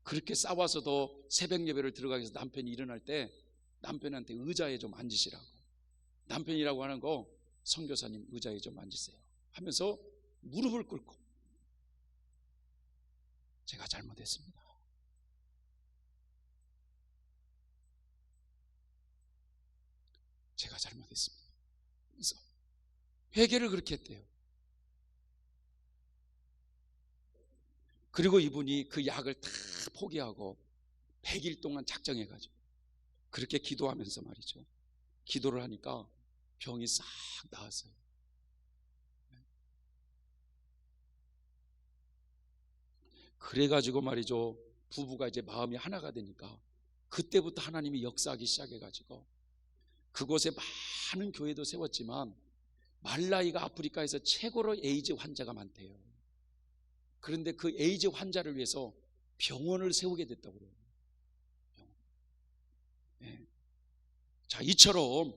그렇게 싸워서도 새벽 예배를 들어가기 위해서 남편이 일어날 때 남편한테 의자에 좀 앉으시라고, 남편이라고 하는 거 선교사님 의자에 좀 앉으세요 하면서 무릎을 꿇고 제가 잘못했습니다. 제가 잘못했습니다. 그래서 회개를 그렇게 했대요. 그리고 이분이 그 약을 다 포기하고 100일 동안 작정해가지고 그렇게 기도하면서 말이죠. 기도를 하니까 병이 싹 나았어요. 그래가지고 말이죠. 부부가 이제 마음이 하나가 되니까 그때부터 하나님이 역사하기 시작해가지고 그곳에 많은 교회도 세웠지만 말라위가 아프리카에서 최고로 에이즈 환자가 많대요. 그런데 그 에이즈 환자를 위해서 병원을 세우게 됐다고 그래요. 네. 자, 이처럼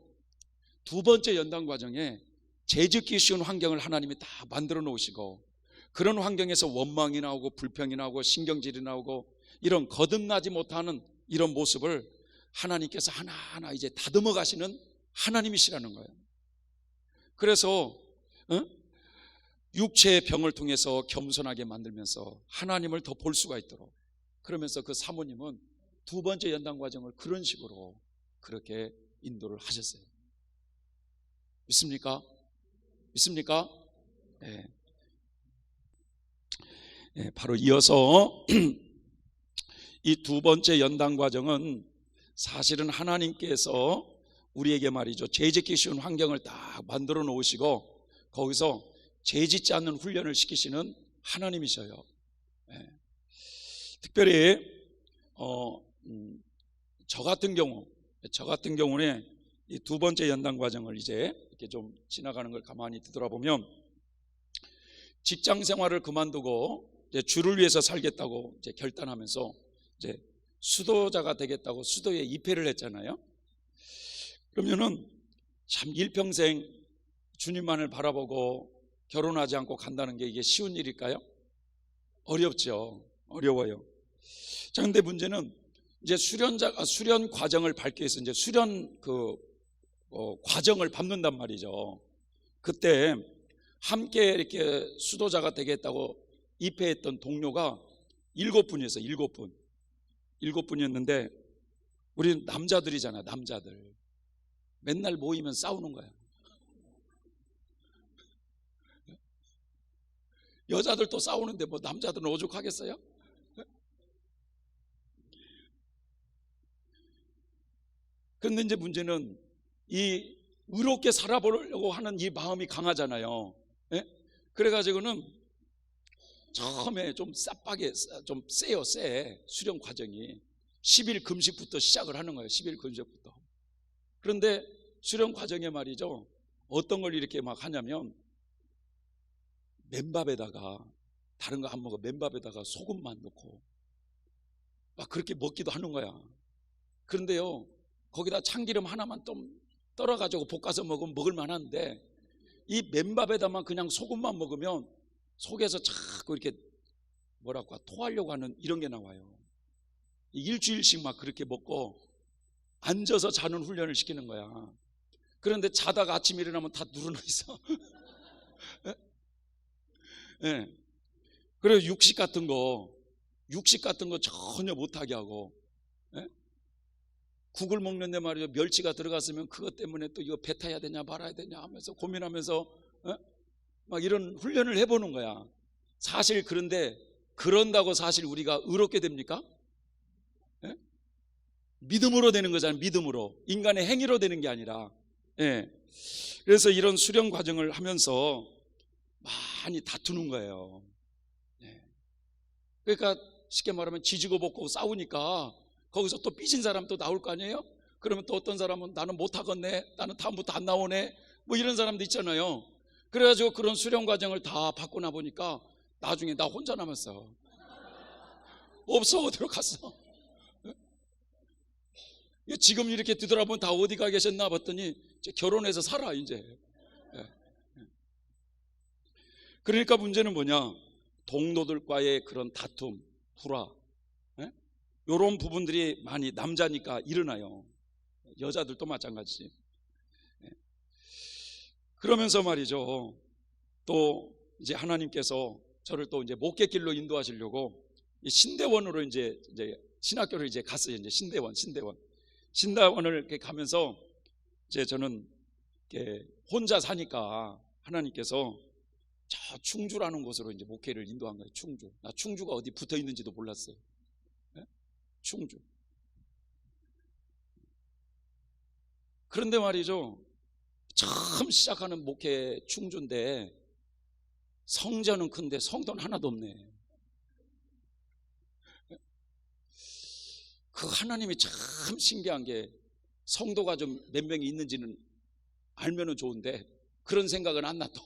두 번째 연단 과정에 재짓기 쉬운 환경을 하나님이 다 만들어 놓으시고 그런 환경에서 원망이 나오고 불평이 나오고 신경질이 나오고 이런 거듭나지 못하는 이런 모습을 하나님께서 하나하나 이제 다듬어 가시는 하나님이시라는 거예요. 그래서 육체의 병을 통해서 겸손하게 만들면서 하나님을 더 볼 수가 있도록, 그러면서 그 사모님은 두 번째 연단 과정을 그런 식으로 그렇게 인도를 하셨어요. 믿습니까? 믿습니까? 네. 네, 바로 이어서 이 두 번째 연단 과정은 사실은 하나님께서 우리에게 말이죠, 죄짓기 쉬운 환경을 딱 만들어 놓으시고 거기서 죄짓지 않는 훈련을 시키시는 하나님이셔요. 네. 특별히 저 같은 경우는 이 두 번째 연단 과정을 이제 이렇게 좀 지나가는 걸 가만히 뒤돌아보면 직장 생활을 그만두고 이제 주를 위해서 살겠다고 이제 결단하면서 이제 수도자가 되겠다고 수도에 입회를 했잖아요. 그러면은 참 일평생 주님만을 바라보고 결혼하지 않고 간다는 게 이게 쉬운 일일까요? 어렵죠. 어려워요. 자, 근데 문제는 이제 수련 과정을 밟기 위해서 이제 수련 과정을 밟는단 말이죠. 그때 함께 이렇게 수도자가 되겠다고 입회했던 동료가 7분이었어요. 7분이었는데 우리 남자들이잖아. 남자들 맨날 모이면 싸우는 거야. 여자들도 싸우는데 뭐 남자들은 오죽하겠어요? 그런데 이제 문제는 이 의롭게 살아보려고 하는 이 마음이 강하잖아요. 예? 그래가지고는 처음에 좀 싸빠게 좀 세요. 수련 과정이 10일 금식부터 시작을 하는 거예요. 10일 금식부터. 그런데 수련 과정에 말이죠, 어떤 걸 이렇게 막 하냐면 맨밥에다가 다른 거 안 먹어. 맨밥에다가 소금만 넣고 막 그렇게 먹기도 하는 거야. 그런데요, 거기다 참기름 하나만 좀 떨어가지고 볶아서 먹으면 먹을 만한데, 이 맨밥에다만 그냥 소금만 먹으면 속에서 자꾸 이렇게 뭐랄까 토하려고 하는 이런 게 나와요. 일주일씩 막 그렇게 먹고 앉아서 자는 훈련을 시키는 거야. 그런데 자다가 아침 일어나면 다 누르나 있어. 네. 그래서 육식 같은 거 전혀 못하게 하고, 네? 국을 먹는데 말이죠, 멸치가 들어갔으면 그것 때문에 또 이거 뱉어야 되냐 말아야 되냐 하면서 고민하면서 막 이런 훈련을 해보는 거야. 사실 그런데 그런다고 사실 우리가 의롭게 됩니까? 예? 믿음으로 되는 거잖아요. 믿음으로. 인간의 행위로 되는 게 아니라. 예. 그래서 이런 수련 과정을 하면서 많이 다투는 거예요. 예. 그러니까 쉽게 말하면 지지고 볶고 싸우니까 거기서 또 삐진 사람 또 나올 거 아니에요? 그러면 또 어떤 사람은 나는 못하겠네, 나는 다음부터 안 나오네, 뭐 이런 사람도 있잖아요. 그래가지고 그런 수련 과정을 다 받고 나 보니까 나중에 나 혼자 남았어. 없어. 어디로 갔어? 지금 이렇게 뒤돌아보면 다 어디 가 계셨나 봤더니 이제 결혼해서 살아 이제. 그러니까 문제는 뭐냐, 동료들과의 그런 다툼, 불화, 이런 부분들이 많이 남자니까 일어나요. 여자들도 마찬가지. 그러면서 말이죠, 또 이제 하나님께서 저를 또 이제 목회길로 인도하시려고 이 신대원으로 이제 신학교를 이제 갔어요. 이제 신대원을 이렇게 가면서 이제 저는 이렇게 혼자 사니까 하나님께서 저 충주라는 곳으로 이제 목회를 인도한 거예요. 충주. 나 충주가 어디 붙어 있는지도 몰랐어요. 충주. 그런데 말이죠, 처음 시작하는 목회 충주인데 성전은 큰데 성도는 하나도 없네. 그 하나님이 참 신기한 게, 성도가 좀 몇 명이 있는지는 알면은 좋은데 그런 생각은 안 나도.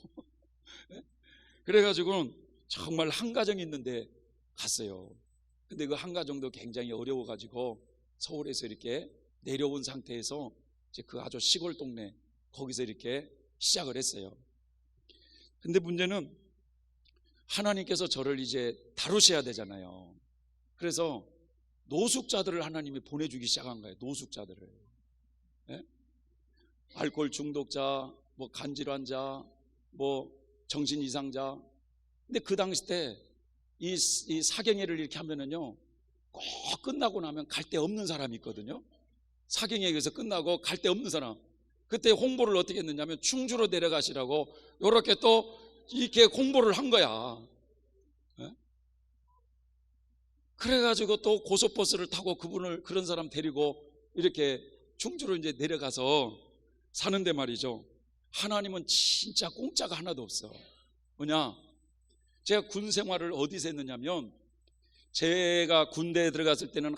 그래가지고 정말 한 가정이 있는데 갔어요. 근데 그 한 가정도 굉장히 어려워가지고 서울에서 이렇게 내려온 상태에서 이제 그 아주 시골 동네 거기서 이렇게 시작을 했어요. 근데 문제는 하나님께서 저를 이제 다루셔야 되잖아요. 그래서 노숙자들을 하나님이 보내주기 시작한 거예요. 노숙자들을. 예? 알코올 중독자, 뭐 간질환자, 뭐 정신 이상자. 근데 그 당시 때 이 사경회를 이렇게 하면은요, 꼭 끝나고 나면 갈 데 없는 사람이 있거든요. 사경회에서 끝나고 갈 데 없는 사람. 그때 홍보를 어떻게 했느냐면 충주로 내려가시라고 이렇게 또 이렇게 홍보를 한 거야. 그래가지고 또 고속버스를 타고 그런 사람 데리고 이렇게 충주로 이제 내려가서 사는데 말이죠, 하나님은 진짜 공짜가 하나도 없어. 뭐냐, 제가 군 생활을 어디서 했느냐면, 제가 군대에 들어갔을 때는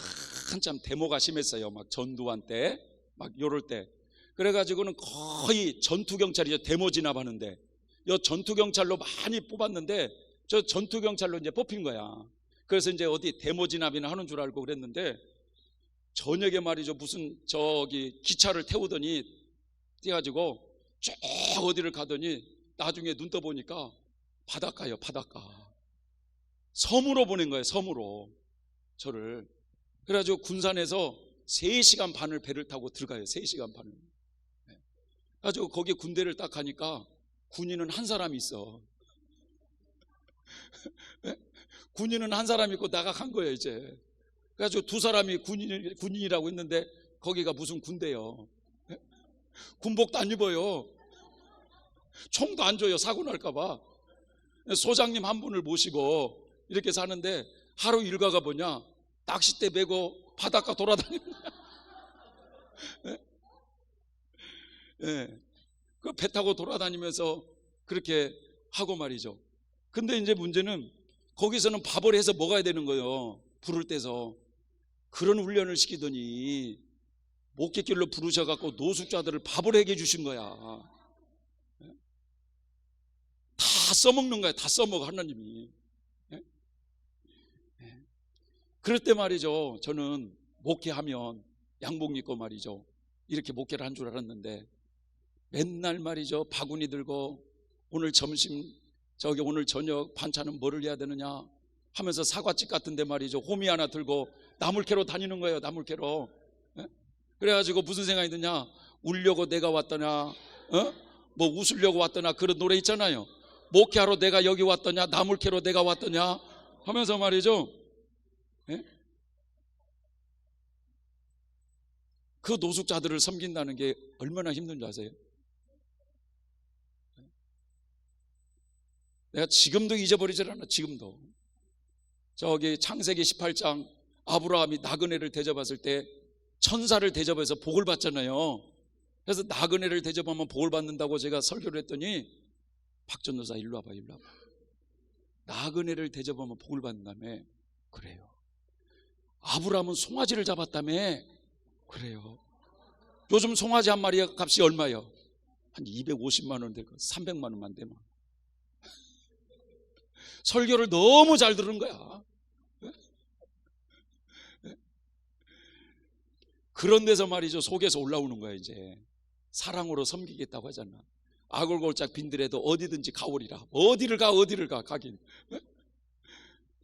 한참 데모가 심했어요. 막 전두환 때, 막 요럴 때. 그래가지고는 거의 전투경찰이죠. 데모 진압하는데 요 전투경찰로 많이 뽑았는데, 저 전투경찰로 이제 뽑힌 거야. 그래서 이제 어디 데모 진압이나 하는 줄 알고 그랬는데, 저녁에 말이죠, 무슨 기차를 태우더니 뛰어가지고 쭉 어디를 가더니 나중에 눈 떠보니까 바닷가예요. 바닷가. 섬으로 보낸 거예요. 섬으로 저를. 그래가지고 군산에서 3시간 반을 배를 타고 들어가요. 3시간 반을. 그래가지고 거기 군대를 딱 가니까 군인은 한 사람이 있어. 군인은 한 사람이 있고 나가 간 거예요 이제. 그래가지고 2사람이 군인이라고 했는데 거기가 무슨 군대요. 군복도 안 입어요. 총도 안 줘요. 사고 날까봐. 소장님 한 분을 모시고 이렇게 사는데, 하루 일과가 뭐냐, 낚싯대 메고 바닷가 돌아다니는 거야. 예. 그 배 타고 돌아다니면서 그렇게 하고 말이죠. 근데 이제 문제는 거기서는 밥을 해서 먹어야 되는 거예요. 부를 때서. 그런 훈련을 시키더니 목회길로 부르셔갖고 노숙자들을 밥을 해게 주신 거야. 다 써먹는 거야. 다 써먹어 하나님이. 그럴 때 말이죠, 저는 목회하면 양복 입고 말이죠, 이렇게 목회를 한 줄 알았는데 맨날 말이죠, 바구니 들고 오늘 점심 오늘 저녁 반찬은 뭐를 해야 되느냐 하면서 사과집 같은데 말이죠, 호미 하나 들고 나물 캐러 다니는 거예요. 나물 캐러. 그래가지고 무슨 생각이 드냐, 울려고 내가 왔더냐, 뭐 웃으려고 왔더냐, 그런 노래 있잖아요. 목회하러 내가 여기 왔더냐, 나물 캐러 내가 왔더냐 하면서 말이죠, 그 노숙자들을 섬긴다는 게 얼마나 힘든 줄 아세요? 내가 지금도 잊어버리질 않아. 지금도 저기 창세기 18장 아브라함이 나그네를 대접했을 때 천사를 대접해서 복을 받잖아요. 그래서 나그네를 대접하면 복을 받는다고 제가 설교를 했더니 박 전도사 일로 와봐. 나그네를 대접하면 복을 받는다며. 그래요. 아브라함은 송아지를 잡았다며. 그래요. 요즘 송아지 한 마리 값이 얼마예요? 한 250만 원 되고 300만 원만 되면. 설교를 너무 잘 들은 거야. 그런 데서 말이죠, 속에서 올라오는 거야. 이제 사랑으로 섬기겠다고 하잖아. 아골골짝 빈들에도 어디든지 가오리라. 어디를 가 가긴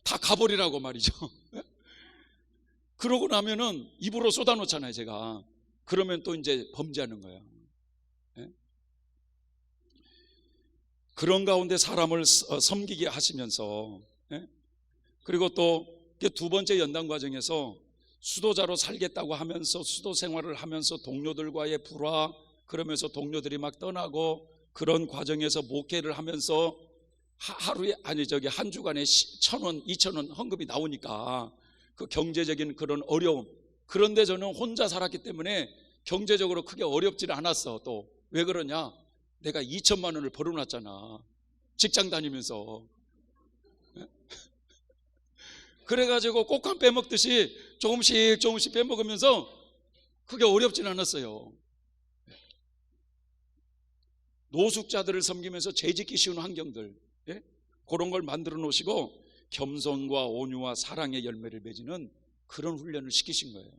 다 가버리라고 말이죠. 그러고 나면은 입으로 쏟아놓잖아요, 제가. 그러면 또 이제 범죄하는 거야. 그런 가운데 사람을 섬기게 하시면서, 그리고 또 두 번째 연단 과정에서 수도자로 살겠다고 하면서 수도 생활을 하면서 동료들과의 불화, 그러면서 동료들이 막 떠나고 그런 과정에서 목회를 하면서 하루에 한 주간에 1,000원, 2,000원 헌금이 나오니까 그 경제적인 그런 어려움. 그런데 저는 혼자 살았기 때문에 경제적으로 크게 어렵지는 않았어. 또 왜 그러냐? 내가 2천만 원을 벌어놨잖아, 직장 다니면서. 그래가지고 꼭한 빼먹듯이 조금씩 빼먹으면서 그게 어렵진 않았어요. 노숙자들을 섬기면서 죄짓기 쉬운 환경들, 그런 걸 만들어 놓으시고 겸손과 온유와 사랑의 열매를 맺는 그런 훈련을 시키신 거예요.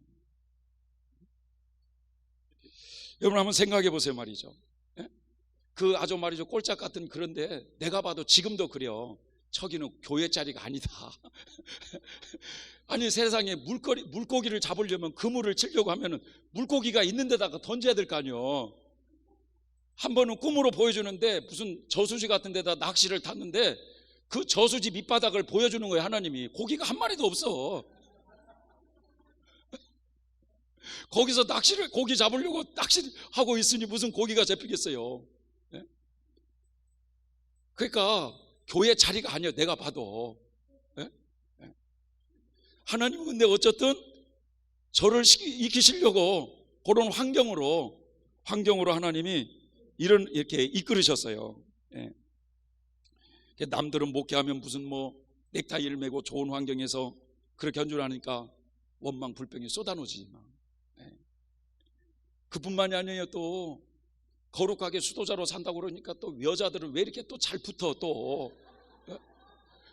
여러분 한번 생각해 보세요 말이죠. 그 아주 말이죠, 꼴짝 같은, 그런데 내가 봐도 지금도 그래요. 저기는 교회 자리가 아니다. 아니 세상에 물고기를 잡으려면 그물을 치려고 하면은 물고기가 있는 데다가 던져야 될 거 아니에요. 한 번은 꿈으로 보여주는데 무슨 저수지 같은 데다 낚시를 탔는데 그 저수지 밑바닥을 보여주는 거예요, 하나님이. 고기가 한 마리도 없어. 거기서 고기 잡으려고 낚시하고 있으니 무슨 고기가 잡히겠어요. 그러니까 교회 자리가 아니에요, 내가 봐도. 하나님은 근데 어쨌든 저를 익히시려고 그런 환경으로 하나님이 이렇게 이끌으셨어요. 남들은 목회하면 무슨 넥타이를 메고 좋은 환경에서 그렇게 한 줄 아니까 원망 불평이 쏟아놓지. 그뿐만이 아니에요. 또 거룩하게 수도자로 산다고 그러니까 또 여자들은 왜 이렇게 또 잘 붙어. 또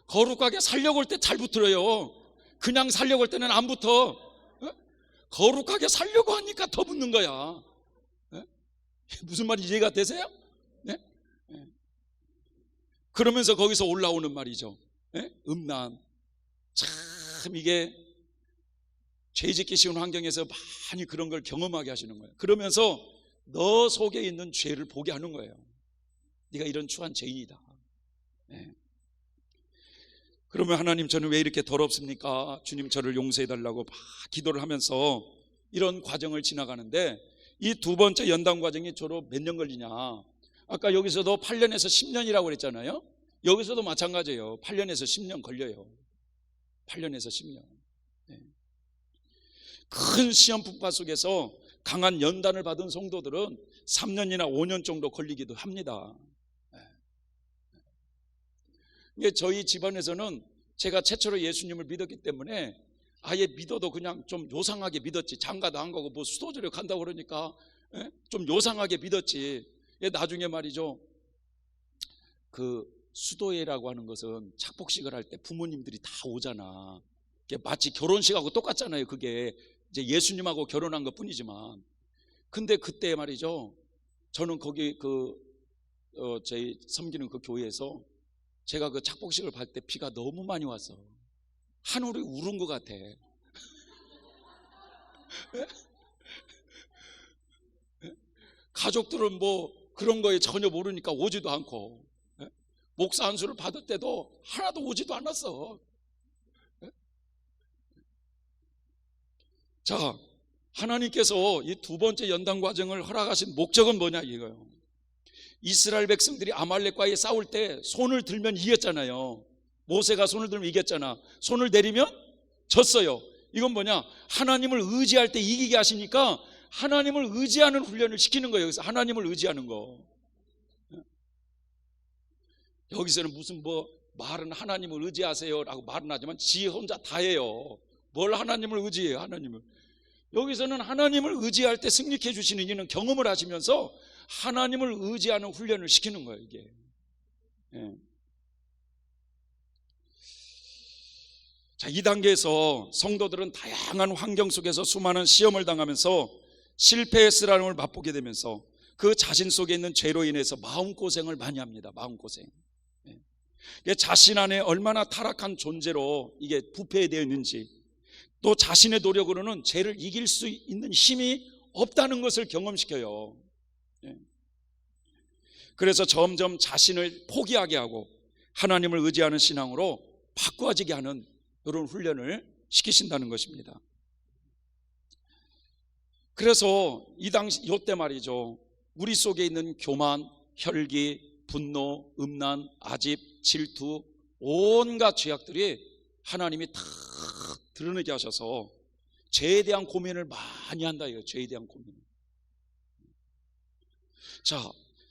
거룩하게 살려고 할 때 잘 붙어요. 그냥 살려고 할 때는 안 붙어. 거룩하게 살려고 하니까 더 붙는 거야. 무슨 말인지 이해가 되세요? 그러면서 거기서 올라오는 말이죠, 음란. 참 이게 죄짓기 쉬운 환경에서 많이 그런 걸 경험하게 하시는 거예요. 그러면서 너 속에 있는 죄를 보게 하는 거예요. 네가 이런 추한 죄인이다. 그러면 하나님, 저는 왜 이렇게 더럽습니까? 주님 저를 용서해달라고 막 기도를 하면서 이런 과정을 지나가는데, 이 두 번째 연단 과정이 주로 몇 년 걸리냐? 아까 여기서도 8년에서 10년이라고 그랬잖아요. 여기서도 마찬가지예요. 8년에서 10년 걸려요. 8년에서 10년. 큰 시험 풍파 속에서 강한 연단을 받은 성도들은 3년이나 5년 정도 걸리기도 합니다. 저희 집안에서는 제가 최초로 예수님을 믿었기 때문에 아예 믿어도 그냥 좀 요상하게 믿었지. 장가도 안 가고 뭐 수도절에 간다고 그러니까 좀 요상하게 믿었지. 나중에 말이죠, 그 수도회라고 하는 것은 착복식을 할 때 부모님들이 다 오잖아. 마치 결혼식하고 똑같잖아요. 그게 이제 예수님하고 결혼한 것 뿐이지만. 근데 그때 말이죠, 저는 거기 저희 섬기는 그 교회에서 제가 그 착복식을 받을 때 비가 너무 많이 왔어. 하늘이 우는 것 같아. 가족들은 뭐 그런 거에 전혀 모르니까 오지도 않고, 목사 안수를 받을 때도 하나도 오지도 않았어. 자, 하나님께서 이 두 번째 연단 과정을 허락하신 목적은 뭐냐 이거예요. 이스라엘 백성들이 아말렉과의 싸울 때 손을 들면 이겼잖아요. 모세가 손을 들면 이겼잖아. 손을 내리면 졌어요. 이건 뭐냐, 하나님을 의지할 때 이기게 하시니까 하나님을 의지하는 훈련을 시키는 거예요. 여기서 하나님을 의지하는 거. 여기서는 무슨 뭐 말은 하나님을 의지하세요 라고 말은 하지만 지 혼자 다 해요. 뭘 하나님을 의지해요. 하나님을. 여기서는 하나님을 의지할 때 승리해 주시는 이는 경험을 하시면서 하나님을 의지하는 훈련을 시키는 거예요, 이게. 자, 이 단계에서 성도들은 다양한 환경 속에서 수많은 시험을 당하면서 실패의 쓰라림을 맛보게 되면서 그 자신 속에 있는 죄로 인해서 마음고생을 많이 합니다. 마음고생. 자신 안에 얼마나 타락한 존재로 이게 부패되어 있는지, 또 자신의 노력으로는 죄를 이길 수 있는 힘이 없다는 것을 경험시켜요. 그래서 점점 자신을 포기하게 하고 하나님을 의지하는 신앙으로 바꿔지게 하는 이런 훈련을 시키신다는 것입니다. 그래서 이때 말이죠, 우리 속에 있는 교만, 혈기, 분노, 음란, 아집, 질투, 온갖 죄악들이 하나님이 다 드러내게 하셔서 죄에 대한 고민을 많이 한다 이거예요. 죄에 대한 고민. 자,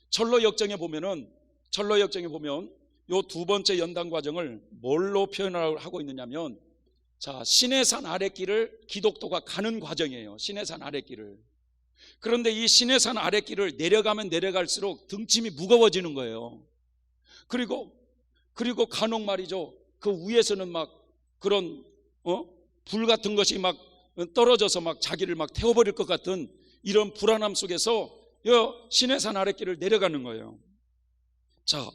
철로 역정에 보면 요 두 번째 연단 과정을 뭘로 표현하고 있느냐면, 자, 시내산 아랫길을 기독도가 가는 과정이에요. 시내산 아랫길을. 그런데 이 시내산 아랫길을 내려가면 내려갈수록 등짐이 무거워지는 거예요. 그리고 간혹 말이죠, 그 위에서는 막 그런 불 같은 것이 막 떨어져서 막 자기를 막 태워버릴 것 같은 이런 불안함 속에서 시내산 아랫길을 내려가는 거예요. 자,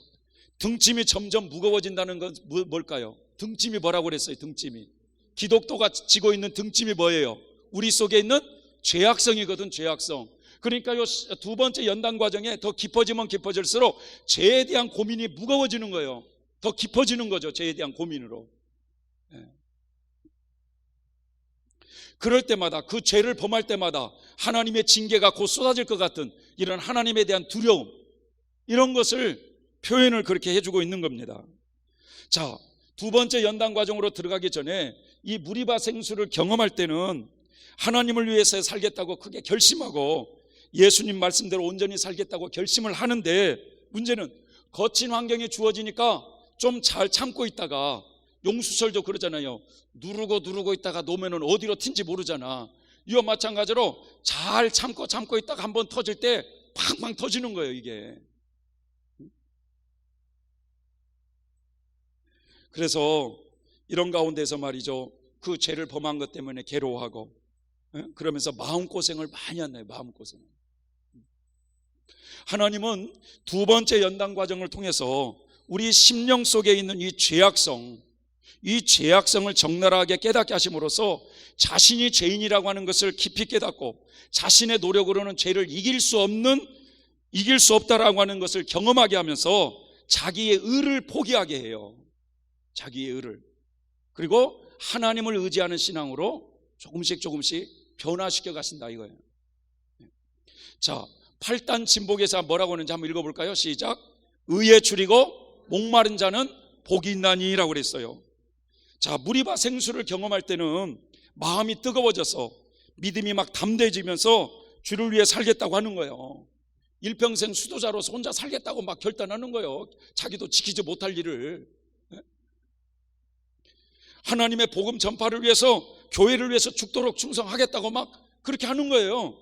등짐이 점점 무거워진다는 건 뭘까요? 등짐이 뭐라고 그랬어요? 등짐이, 기독도가 지고 있는 등짐이 뭐예요? 우리 속에 있는 죄악성이거든. 죄악성. 그러니까 이 두 번째 연단 과정에 더 깊어지면 깊어질수록 죄에 대한 고민이 무거워지는 거예요. 더 깊어지는 거죠. 죄에 대한 고민으로. 그럴 때마다, 그 죄를 범할 때마다 하나님의 징계가 곧 쏟아질 것 같은 이런 하나님에 대한 두려움, 이런 것을 표현을 그렇게 해주고 있는 겁니다. 자, 두 번째 연단 과정으로 들어가기 전에 이 무리바 생수를 경험할 때는 하나님을 위해서 살겠다고 크게 결심하고 예수님 말씀대로 온전히 살겠다고 결심을 하는데, 문제는 거친 환경이 주어지니까 좀 잘 참고 있다가, 용수설도 그러잖아요. 누르고 있다가 놓으면 어디로 튄지 모르잖아. 이와 마찬가지로 잘 참고 있다가 한번 터질 때 팡팡 터지는 거예요, 이게. 그래서 이런 가운데서 말이죠, 그 죄를 범한 것 때문에 괴로워하고, 그러면서 마음고생을 많이 한다요. 마음고생. 하나님은 두 번째 연단 과정을 통해서 우리 심령 속에 있는 이 죄악성을 적나라하게 깨닫게 하심으로써 자신이 죄인이라고 하는 것을 깊이 깨닫고 자신의 노력으로는 죄를 이길 수 없다라고 하는 것을 경험하게 하면서 자기의 의를 포기하게 해요. 자기의 의를. 그리고 하나님을 의지하는 신앙으로 조금씩 변화시켜 가신다 이거예요. 자, 8단 진복에서 뭐라고 하는지 한번 읽어볼까요? 시작. 의에 줄이고 목마른 자는 복이 있나니라고 그랬어요. 자, 무리바 생수를 경험할 때는 마음이 뜨거워져서 믿음이 막 담대해지면서 주를 위해 살겠다고 하는 거예요. 일평생 수도자로서 혼자 살겠다고 막 결단하는 거예요. 자기도 지키지 못할 일을. 하나님의 복음 전파를 위해서, 교회를 위해서 죽도록 충성하겠다고 막 그렇게 하는 거예요.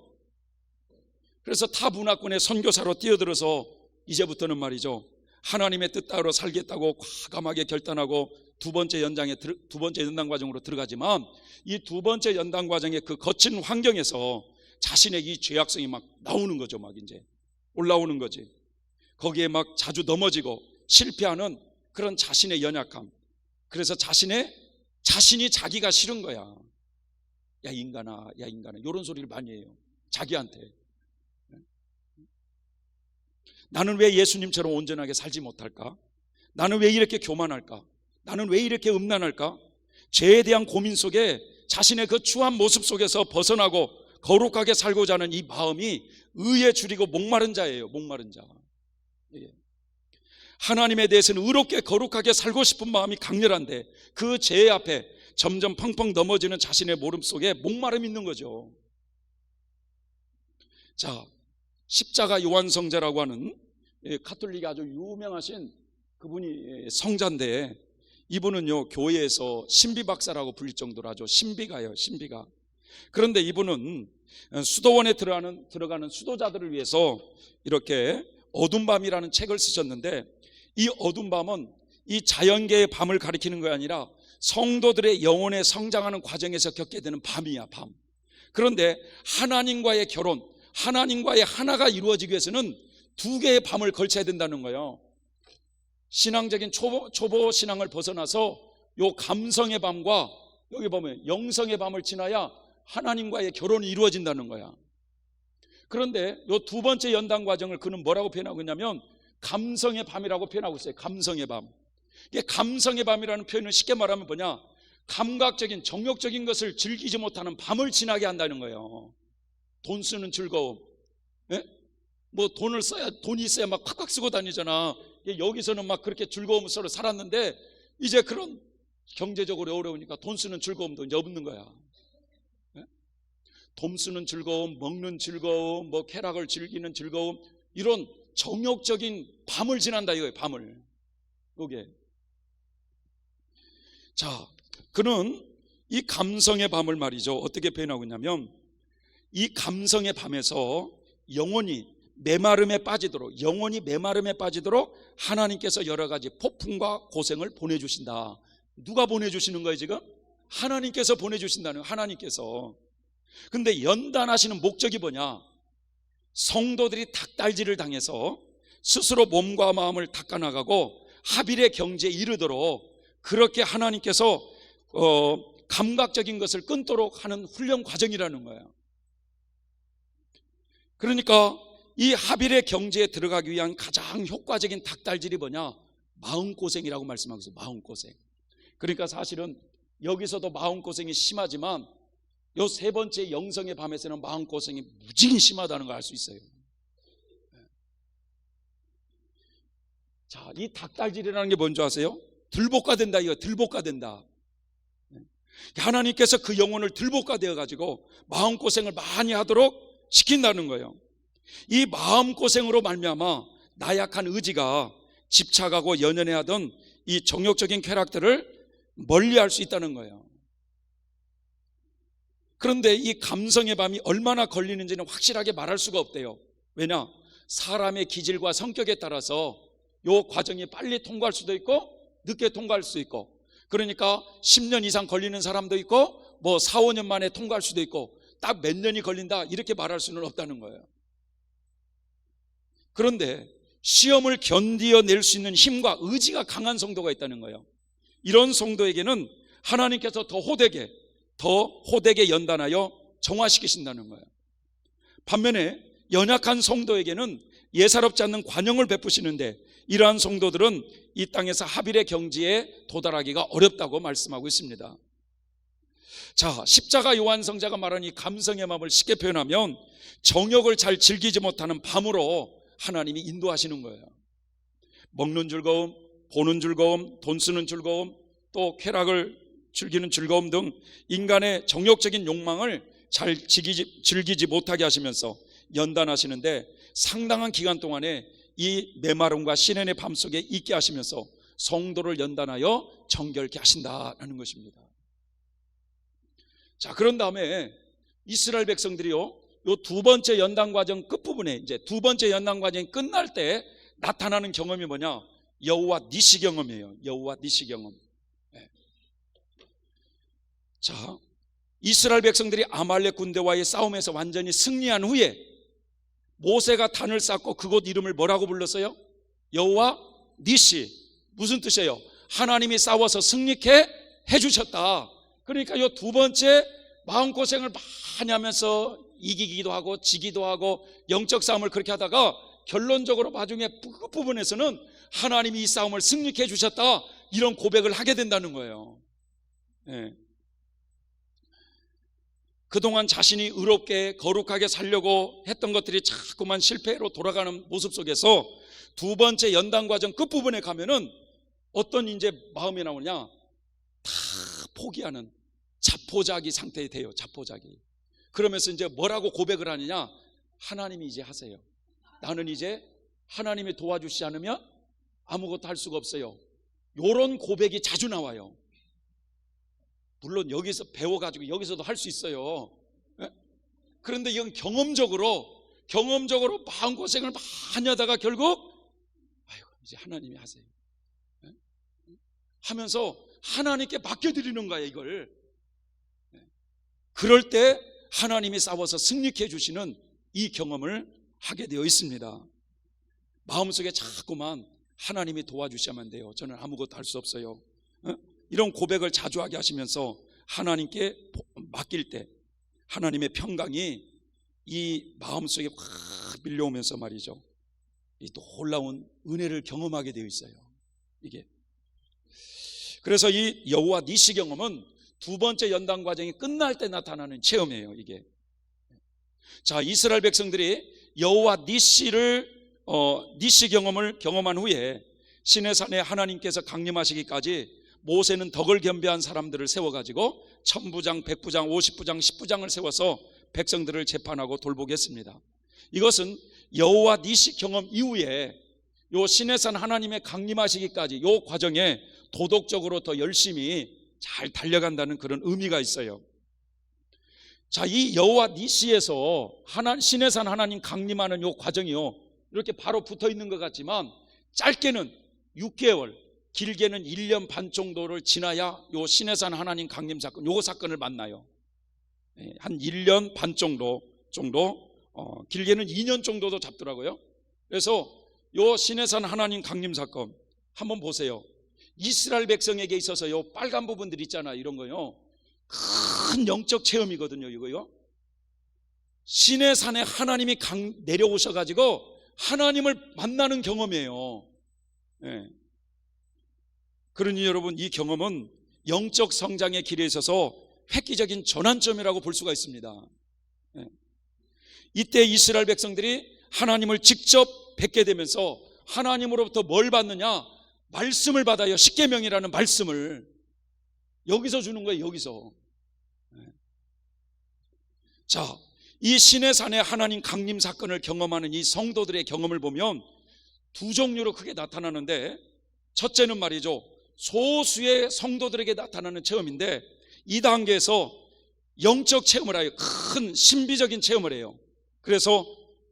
그래서 타 문화권의 선교사로 뛰어들어서 이제부터는 말이죠, 하나님의 뜻 따라 살겠다고 과감하게 결단하고 두 번째 연단 과정으로 들어가지만, 이 두 번째 연단 과정의 그 거친 환경에서 자신의 이 죄악성이 막 나오는 거죠. 막 이제 올라오는 거지. 거기에 막 자주 넘어지고 실패하는 그런 자신의 연약함. 그래서 자신이 자기가 싫은 거야. 야 인간아 이런 소리를 많이 해요, 자기한테. 나는 왜 예수님처럼 온전하게 살지 못할까? 나는 왜 이렇게 교만할까? 나는 왜 이렇게 음란할까? 죄에 대한 고민 속에 자신의 그 추한 모습 속에서 벗어나고 거룩하게 살고자 하는 이 마음이 의에 줄이고 목마른 자예요. 목마른 자. 하나님에 대해서는 의롭게 거룩하게 살고 싶은 마음이 강렬한데 그 죄 앞에 점점 펑펑 넘어지는 자신의 모름 속에 목마름이 있는 거죠. 자, 십자가 요한 성자라고 하는 가톨릭이 아주 유명하신 그분이 성자인데, 이분은요 교회에서 신비 박사라고 불릴 정도로 아주 신비가요, 신비가. 그런데 이분은 수도원에 들어가는 수도자들을 위해서 이렇게 어둠 밤이라는 책을 쓰셨는데, 이 어둠 밤은 이 자연계의 밤을 가리키는 게 아니라 성도들의 영혼에 성장하는 과정에서 겪게 되는 밤이야, 밤. 그런데 하나님과의 결혼, 하나님과의 하나가 이루어지기 위해서는 두 개의 밤을 걸쳐야 된다는 거예요. 신앙적인 초보 신앙을 벗어나서 요 감성의 밤과 여기 보면 영성의 밤을 지나야 하나님과의 결혼이 이루어진다는 거야. 그런데 요 두 번째 연단 과정을 그는 뭐라고 표현하고 있냐면 감성의 밤이라고 표현하고 있어요. 감성의 밤. 이게 감성의 밤이라는 표현은 쉽게 말하면 뭐냐, 감각적인 정욕적인 것을 즐기지 못하는 밤을 지나게 한다는 거예요. 돈 쓰는 즐거움, 뭐 돈이 있어야 막 팍팍 쓰고 다니잖아. 여기서는 막 그렇게 즐거움을 서로 살았는데 이제 그런 경제적으로 어려우니까 돈 쓰는 즐거움도 이제 없는 거야. 돈 쓰는 즐거움, 먹는 즐거움, 뭐 쾌락을 즐기는 즐거움, 이런 정욕적인 밤을 지난다 이거예요. 밤을. 요게. 자, 그는 이 감성의 밤을 말이죠, 어떻게 표현하고 있냐면, 이 감성의 밤에서 영혼이 메마름에 빠지도록 하나님께서 여러 가지 폭풍과 고생을 보내주신다. 누가 보내주시는 거예요 지금? 하나님께서 보내주신다는 거예요. 하나님께서. 근데 연단하시는 목적이 뭐냐, 성도들이 닭달질을 당해서 스스로 몸과 마음을 닦아나가고 하빌의 경지에 이르도록 그렇게 하나님께서 감각적인 것을 끊도록 하는 훈련 과정이라는 거예요. 그러니까 이 하빌의 경지에 들어가기 위한 가장 효과적인 닭달질이 뭐냐, 마음고생이라고 말씀하고 있어요. 마음고생. 그러니까 사실은 여기서도 마음고생이 심하지만 요 세 번째 영성의 밤에서는 마음고생이 무지히 심하다는 걸 알 수 있어요. 자, 이 닭달질이라는 게 뭔지 아세요? 들볶아된다 이거. 들볶아된다. 하나님께서 그 영혼을 들볶아되어 가지고 마음고생을 많이 하도록 시킨다는 거예요. 이 마음고생으로 말미암아 나약한 의지가 집착하고 연연해 하던 이 정욕적인 쾌락들을 멀리할 수 있다는 거예요. 그런데 이 감성의 밤이 얼마나 걸리는지는 확실하게 말할 수가 없대요. 왜냐? 사람의 기질과 성격에 따라서 이 과정이 빨리 통과할 수도 있고 늦게 통과할 수도 있고, 그러니까 10년 이상 걸리는 사람도 있고 뭐 4, 5년 만에 통과할 수도 있고 딱 몇 년이 걸린다 이렇게 말할 수는 없다는 거예요. 그런데 시험을 견디어낼 수 있는 힘과 의지가 강한 성도가 있다는 거예요. 이런 성도에게는 하나님께서 더 호되게 연단하여 정화시키신다는 거예요. 반면에 연약한 성도에게는 예사롭지 않는 관용을 베푸시는데, 이러한 성도들은 이 땅에서 하빌의 경지에 도달하기가 어렵다고 말씀하고 있습니다. 자, 십자가 요한 성자가 말하는 이 감성의 마음을 쉽게 표현하면 정욕을 잘 즐기지 못하는 밤으로 하나님이 인도하시는 거예요. 먹는 즐거움, 보는 즐거움, 돈 쓰는 즐거움, 또 쾌락을 즐기는 즐거움 등 인간의 정욕적인 욕망을 잘 즐기지 못하게 하시면서 연단하시는데, 상당한 기간 동안에 이 메마름과 시련의 밤 속에 있게 하시면서 성도를 연단하여 정결케 하신다라는 것입니다. 자, 그런 다음에 이스라엘 백성들이요, 요 두 번째 연단 과정 끝부분에, 이제 두 번째 연단 과정이 끝날 때 나타나는 경험이 뭐냐, 여호와 니시 경험이에요. 여호와 니시 경험. 자, 이스라엘 백성들이 아말렉 군대와의 싸움에서 완전히 승리한 후에 모세가 단을 쌓고 그곳 이름을 뭐라고 불렀어요? 여호와 니시. 무슨 뜻이에요? 하나님이 싸워서 승리케 해주셨다. 그러니까 이 두 번째 마음고생을 많이 하면서 이기기도 하고 지기도 하고 영적 싸움을 그렇게 하다가 결론적으로 나중에 그 부분에서는 하나님이 이 싸움을 승리케 해주셨다, 이런 고백을 하게 된다는 거예요. 네. 그동안 자신이 의롭게 거룩하게 살려고 했던 것들이 자꾸만 실패로 돌아가는 모습 속에서 두 번째 연단 과정 끝부분에 가면은 어떤 이제 마음이 나오냐, 다 포기하는 자포자기 상태에 돼요. 자포자기. 그러면서 이제 뭐라고 고백을 하느냐, 하나님이 이제 하세요. 나는 이제 하나님이 도와주시지 않으면 아무것도 할 수가 없어요. 이런 고백이 자주 나와요. 물론 여기서 배워가지고 여기서도 할 수 있어요. 그런데 이건 경험적으로 마음고생을 많이 하다가 결국 이제 하나님이 하세요 하면서 하나님께 맡겨드리는 거예요, 이걸. 그럴 때 하나님이 싸워서 승리케 해주시는 이 경험을 하게 되어 있습니다. 마음속에 자꾸만 하나님이 도와주셔야만 돼요. 저는 아무것도 할 수 없어요. 이런 고백을 자주 하게 하시면서 하나님께 맡길 때 하나님의 평강이 이 마음속에 확 밀려오면서 말이죠, 이 놀라운 은혜를 경험하게 되어 있어요. 이게 그래서 이 여호와 니시 경험은 두 번째 연단 과정이 끝날 때 나타나는 체험이에요. 이게 자, 이스라엘 백성들이 여호와 니시 경험을 경험한 후에 시내산에 하나님께서 강림하시기까지 모세는 덕을 겸비한 사람들을 세워가지고 1000부장, 100부장, 50부장, 10부장을 세워서 백성들을 재판하고 돌보게 했습니다. 이것은 여호와 니시 경험 이후에 요 시내산 하나님의 강림하시기까지 요 과정에 도덕적으로 더 열심히 잘 달려간다는 그런 의미가 있어요. 자, 이 여호와 니시에서 시내산 하나님 강림하는 요 과정이요, 이렇게 바로 붙어 있는 것 같지만 짧게는 6개월, 길게는 1년 반 정도를 지나야 요 시내산 하나님 강림 사건, 요 사건을 만나요. 한 1년 반 정도, 길게는 2년 정도도 잡더라고요. 그래서 요 시내산 하나님 강림 사건 한번 보세요. 이스라엘 백성에게 있어서 요 빨간 부분들 있잖아요, 이런 거요, 큰 영적 체험이거든요. 이거요, 시내산에 하나님이 내려오셔가지고 하나님을 만나는 경험이에요. 네. 그러니 여러분, 이 경험은 영적 성장의 길에 있어서 획기적인 전환점이라고 볼 수가 있습니다. 네. 이때 이스라엘 백성들이 하나님을 직접 뵙게 되면서 하나님으로부터 뭘 받느냐, 말씀을 받아요. 십계명이라는 말씀을 여기서 주는 거예요. 여기서. 네. 자, 이 시내산의 하나님 강림 사건을 경험하는 이 성도들의 경험을 보면 두 종류로 크게 나타나는데, 첫째는 말이죠, 소수의 성도들에게 나타나는 체험인데, 이 단계에서 영적 체험을 해요. 큰 신비적인 체험을 해요. 그래서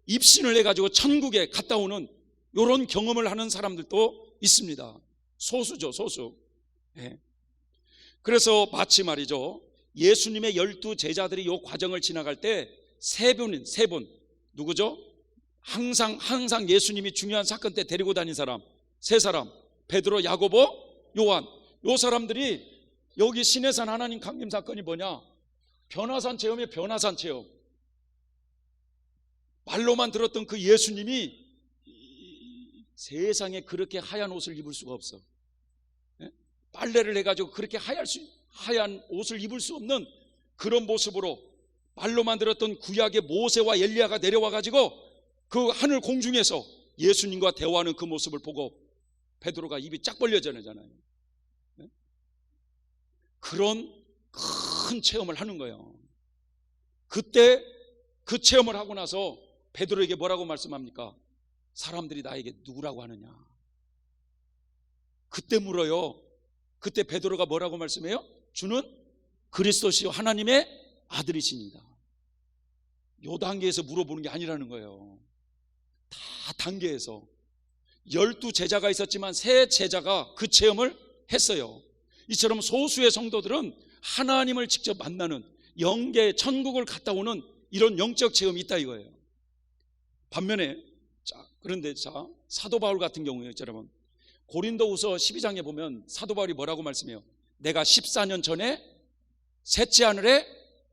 입신을 해가지고 천국에 갔다 오는 이런 경험을 하는 사람들도 있습니다. 소수죠, 소수. 네. 그래서 마치 말이죠, 예수님의 12 제자들이 이 과정을 지나갈 때 세 분 누구죠? 항상 예수님이 중요한 사건 때 데리고 다닌 사람 세 사람, 베드로, 야고보, 요한, 요 사람들이 여기 시내산 하나님 강림 사건이 뭐냐, 변화산 체험이에요. 변화산 체험. 말로만 들었던 그 예수님이 세상에 그렇게 하얀 옷을 입을 수가 없어. 빨래를 해가지고 그렇게 하얀 옷을 입을 수 없는 그런 모습으로 말로만 들었던 구약의 모세와 엘리야가 내려와가지고 그 하늘 공중에서 예수님과 대화하는 그 모습을 보고 베드로가 입이 쫙 벌려지잖아요. 그런 큰 체험을 하는 거예요. 그때 그 체험을 하고 나서 베드로에게 뭐라고 말씀합니까? 사람들이 나에게 누구라고 하느냐? 그때 물어요. 그때 베드로가 뭐라고 말씀해요? 주는 그리스도시요 하나님의 아들이십니다. 요 단계에서 물어보는 게 아니라는 거예요. 다 단계에서 12 제자가 있었지만 세 제자가 그 체험을 했어요. 이처럼 소수의 성도들은 하나님을 직접 만나는 영계 천국을 갔다 오는 이런 영적 체험이 있다 이거예요. 반면에 그런데 사도 바울 같은 경우에 여러분 고린도후서 12장에 보면 사도 바울이 뭐라고 말씀해요? 내가 14년 전에 셋째 하늘에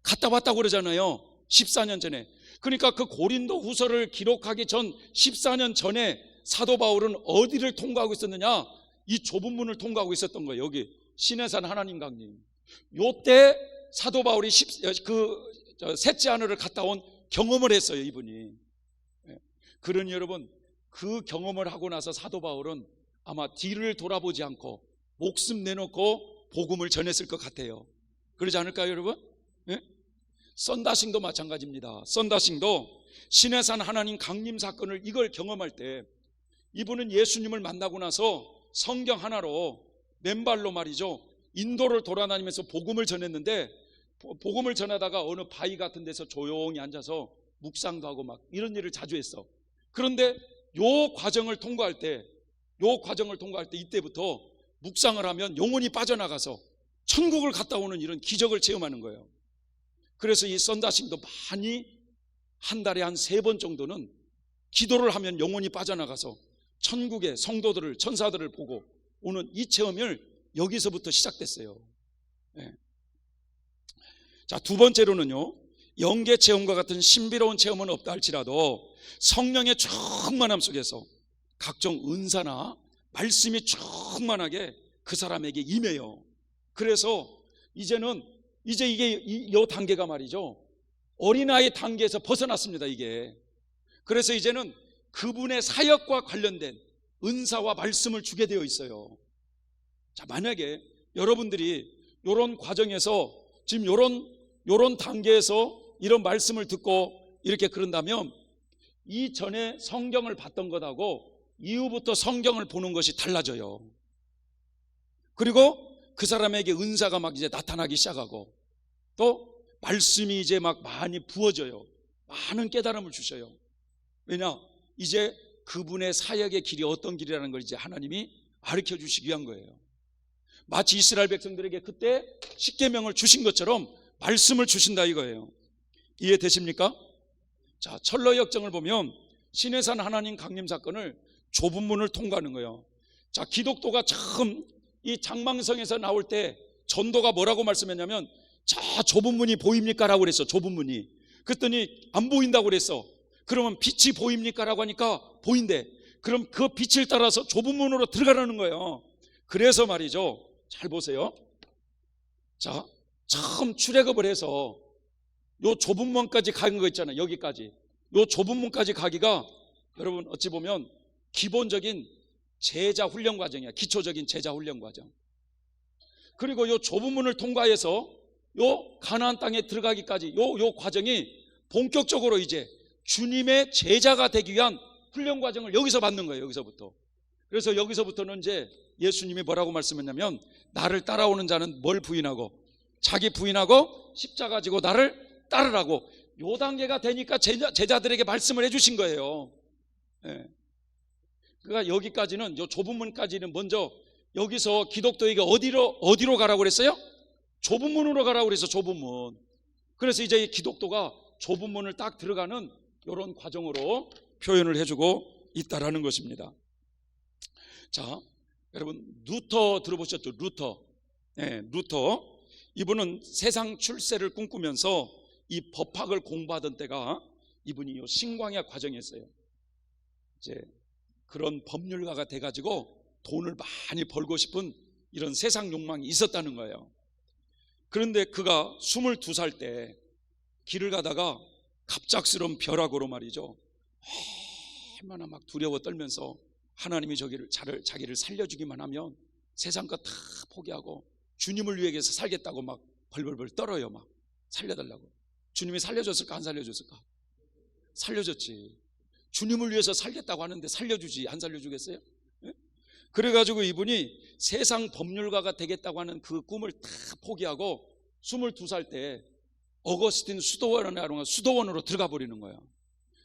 갔다 왔다고 그러잖아요. 14년 전에. 그러니까 그 고린도후서를 기록하기 전 14년 전에 사도 바울은 어디를 통과하고 있었느냐? 이 좁은 문을 통과하고 있었던 거예요. 여기 시내산 하나님 강림. 요때 사도 바울이 셋째 하늘을 갔다 온 경험을 했어요, 이분이. 그러니 여러분, 그 경험을 하고 나서 사도 바울은 아마 뒤를 돌아보지 않고 목숨 내놓고 복음을 전했을 것 같아요. 그러지 않을까요, 여러분? 예? 썬다싱도 마찬가지입니다. 썬다싱도 시내산 하나님 강림 사건을 이걸 경험할 때 이분은 예수님을 만나고 나서 성경 하나로 맨발로 말이죠, 인도를 돌아다니면서 복음을 전했는데, 복음을 전하다가 어느 바위 같은 데서 조용히 앉아서 묵상도 하고 막 이런 일을 자주 했어. 그런데 요 과정을 통과할 때 이때부터 묵상을 하면 영혼이 빠져나가서 천국을 갔다 오는 이런 기적을 체험하는 거예요. 그래서 이 썬다싱도 많이 한 달에 한 3번 정도는 기도를 하면 영혼이 빠져나가서 천국의 성도들을, 천사들을 보고 오는 이 체험을 여기서부터 시작됐어요. 네. 자, 두 번째로는요, 영계 체험과 같은 신비로운 체험은 없다 할지라도 성령의 충만함 속에서 각종 은사나 말씀이 충만하게 그 사람에게 임해요. 그래서 이제 이게 이 단계가 말이죠, 어린아이 단계에서 벗어났습니다, 이게. 그래서 이제는 그분의 사역과 관련된 은사와 말씀을 주게 되어 있어요. 자, 만약에 여러분들이 이런 과정에서 지금 이런 단계에서 이런 말씀을 듣고 이렇게 그런다면 이전에 성경을 봤던 것하고 이후부터 성경을 보는 것이 달라져요. 그리고 그 사람에게 은사가 막 이제 나타나기 시작하고 또 말씀이 이제 막 많이 부어져요. 많은 깨달음을 주셔요. 왜냐? 이제 그분의 사역의 길이 어떤 길이라는 걸 이제 하나님이 가르쳐 주시기 위한 거예요. 마치 이스라엘 백성들에게 그때 십계명을 주신 것처럼 말씀을 주신다 이거예요. 이해되십니까? 자, 철로 역정을 보면 시내산 하나님 강림 사건을 좁은 문을 통과하는 거예요. 자, 기독도가 처음 이 장망성에서 나올 때 전도가 뭐라고 말씀했냐면, 자, 좁은 문이 보입니까? 라고 그랬어. 좁은 문이. 그랬더니 안 보인다고 그랬어. 그러면 빛이 보입니까? 라고 하니까 보인대. 그럼 그 빛을 따라서 좁은 문으로 들어가라는 거예요. 그래서 말이죠, 잘 보세요. 자, 처음 출애굽을 해서 요 좁은 문까지 가는 거 있잖아요. 여기까지. 요 좁은 문까지 가기가 여러분 어찌 보면 기본적인 제자 훈련 과정이야. 기초적인 제자 훈련 과정. 그리고 요 좁은 문을 통과해서 요 가나안 땅에 들어가기까지 요 과정이 본격적으로 이제 주님의 제자가 되기 위한 훈련 과정을 여기서 받는 거예요. 여기서부터. 그래서 여기서부터는 이제 예수님이 뭐라고 말씀했냐면, 나를 따라오는 자는 뭘 부인하고 자기 부인하고 십자가 지고 나를 따르라고. 요 단계가 되니까 제자들에게 말씀을 해주신 거예요. 예. 그러니까 여기까지는, 요 좁은 문까지는 먼저 여기서 기독교에게 어디로 가라고 그랬어요? 좁은 문으로 가라고 그래서 좁은 문. 그래서 이제 기독교가 좁은 문을 딱 들어가는 이런 과정으로 표현을 해주고 있다라는 것입니다. 자, 여러분 루터 들어보셨죠? 루터. 네, 루터. 이분은 세상 출세를 꿈꾸면서 이 법학을 공부하던 때가 이분이 요 신광야 과정이었어요. 이제 그런 법률가가 돼가지고 돈을 많이 벌고 싶은 이런 세상 욕망이 있었다는 거예요. 그런데 그가 22살 때 길을 가다가 갑작스러운 벼락으로 말이죠, 얼마나 막 두려워 떨면서 하나님이 자기를 살려주기만 하면 세상 것 다 포기하고 주님을 위해서 살겠다고 막 벌벌벌 떨어요. 막 살려달라고. 주님이 살려줬을까 안 살려줬을까? 살려줬지. 주님을 위해서 살겠다고 하는데 살려주지 안 살려주겠어요? 예? 그래가지고 이분이 세상 법률가가 되겠다고 하는 그 꿈을 다 포기하고 22살 때 어거스틴 수도원으로 들어가 버리는 거야.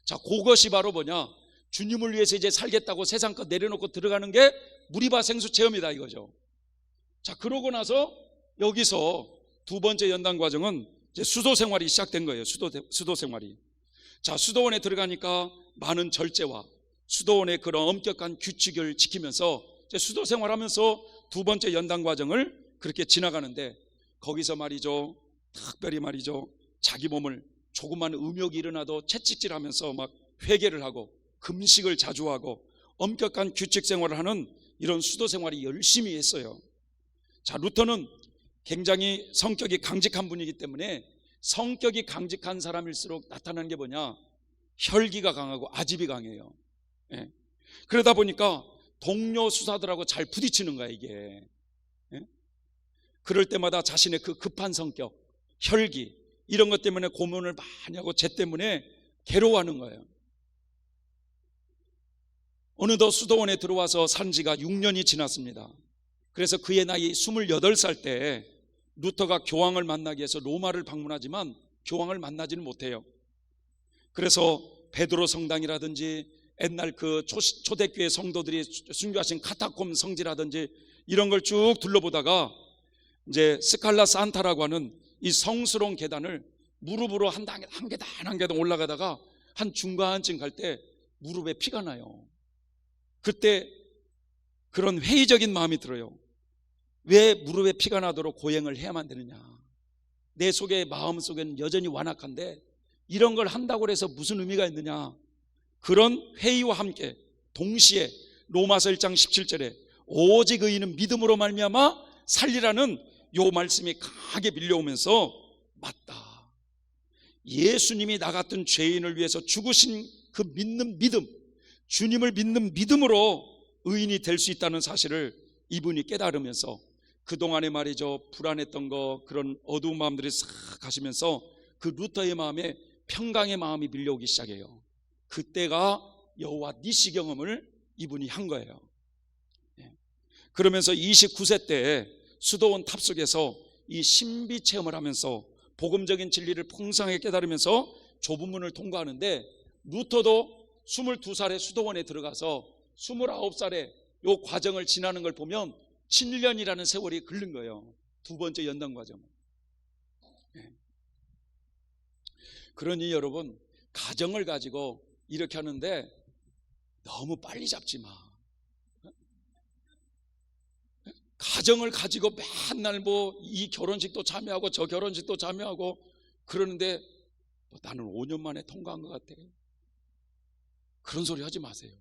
자, 그것이 바로 뭐냐? 주님을 위해서 이제 살겠다고 세상 것 내려놓고 들어가는 게 무리바 생수 체험이다 이거죠. 자, 그러고 나서 여기서 두 번째 연단 과정은 이제 수도 생활이 시작된 거예요. 수도 생활이. 자, 수도원에 들어가니까 많은 절제와 수도원의 그런 엄격한 규칙을 지키면서 이제 수도 생활하면서 두 번째 연단 과정을 그렇게 지나가는데, 거기서 말이죠, 특별히 말이죠, 자기 몸을 조그만 음욕이 일어나도 채찍질하면서 막 회개를 하고 금식을 자주 하고 엄격한 규칙 생활을 하는 이런 수도 생활이 열심히 했어요. 자, 루터는 굉장히 성격이 강직한 분이기 때문에 성격이 강직한 사람일수록 나타나는 게 뭐냐? 혈기가 강하고 아집이 강해요. 예. 그러다 보니까 동료 수사들하고 잘 부딪히는 거야, 이게. 예? 그럴 때마다 자신의 그 급한 성격, 혈기, 이런 것 때문에 고문을 많이 하고 죄 때문에 괴로워하는 거예요. 어느덧 수도원에 들어와서 산 지가 6년이 지났습니다. 그래서 그의 나이 28살 때 루터가 교황을 만나기 위해서 로마를 방문하지만 교황을 만나지는 못해요. 그래서 베드로 성당이라든지 옛날 그 초대교회 성도들이 순교하신 카타콤 성지라든지 이런 걸 쭉 둘러보다가 이제 스칼라 산타라고 하는 이 성스러운 계단을 무릎으로 한 계단 올라가다가 한 중간쯤 갈 때 무릎에 피가 나요. 그때 그런 회의적인 마음이 들어요. 왜 무릎에 피가 나도록 고행을 해야만 되느냐? 내 속에 마음 속에는 여전히 완악한데 이런 걸 한다고 해서 무슨 의미가 있느냐? 그런 회의와 함께 동시에 로마서 1장 17절에 오직 의인은 믿음으로 말미암아 살리라는 요 말씀이 강하게 밀려오면서, 맞다, 예수님이 나 같은 죄인을 위해서 죽으신 그 믿는 믿음, 주님을 믿는 믿음으로 의인이 될 수 있다는 사실을 이분이 깨달으면서 그동안에 말이죠, 불안했던 거, 그런 어두운 마음들이 싹 가시면서 그 루터의 마음에 평강의 마음이 밀려오기 시작해요. 그때가 여호와 니시 경험을 이분이 한 거예요. 그러면서 29세 때 수도원 탑속에서 이 신비 체험을 하면서 복음적인 진리를 풍성하게 깨달으면서 좁은 문을 통과하는데, 루터도 22살에 수도원에 들어가서 29살에 이 과정을 지나는 걸 보면 7년이라는 세월이 걸린 거예요. 두 번째 연단 과정. 그러니 여러분, 가정을 가지고 이렇게 하는데 너무 빨리 잡지 마. 가정을 가지고 맨날 뭐 이 결혼식도 참여하고 저 결혼식도 참여하고 그러는데 나는 5년 만에 통과한 것 같아. 그런 소리 하지 마세요.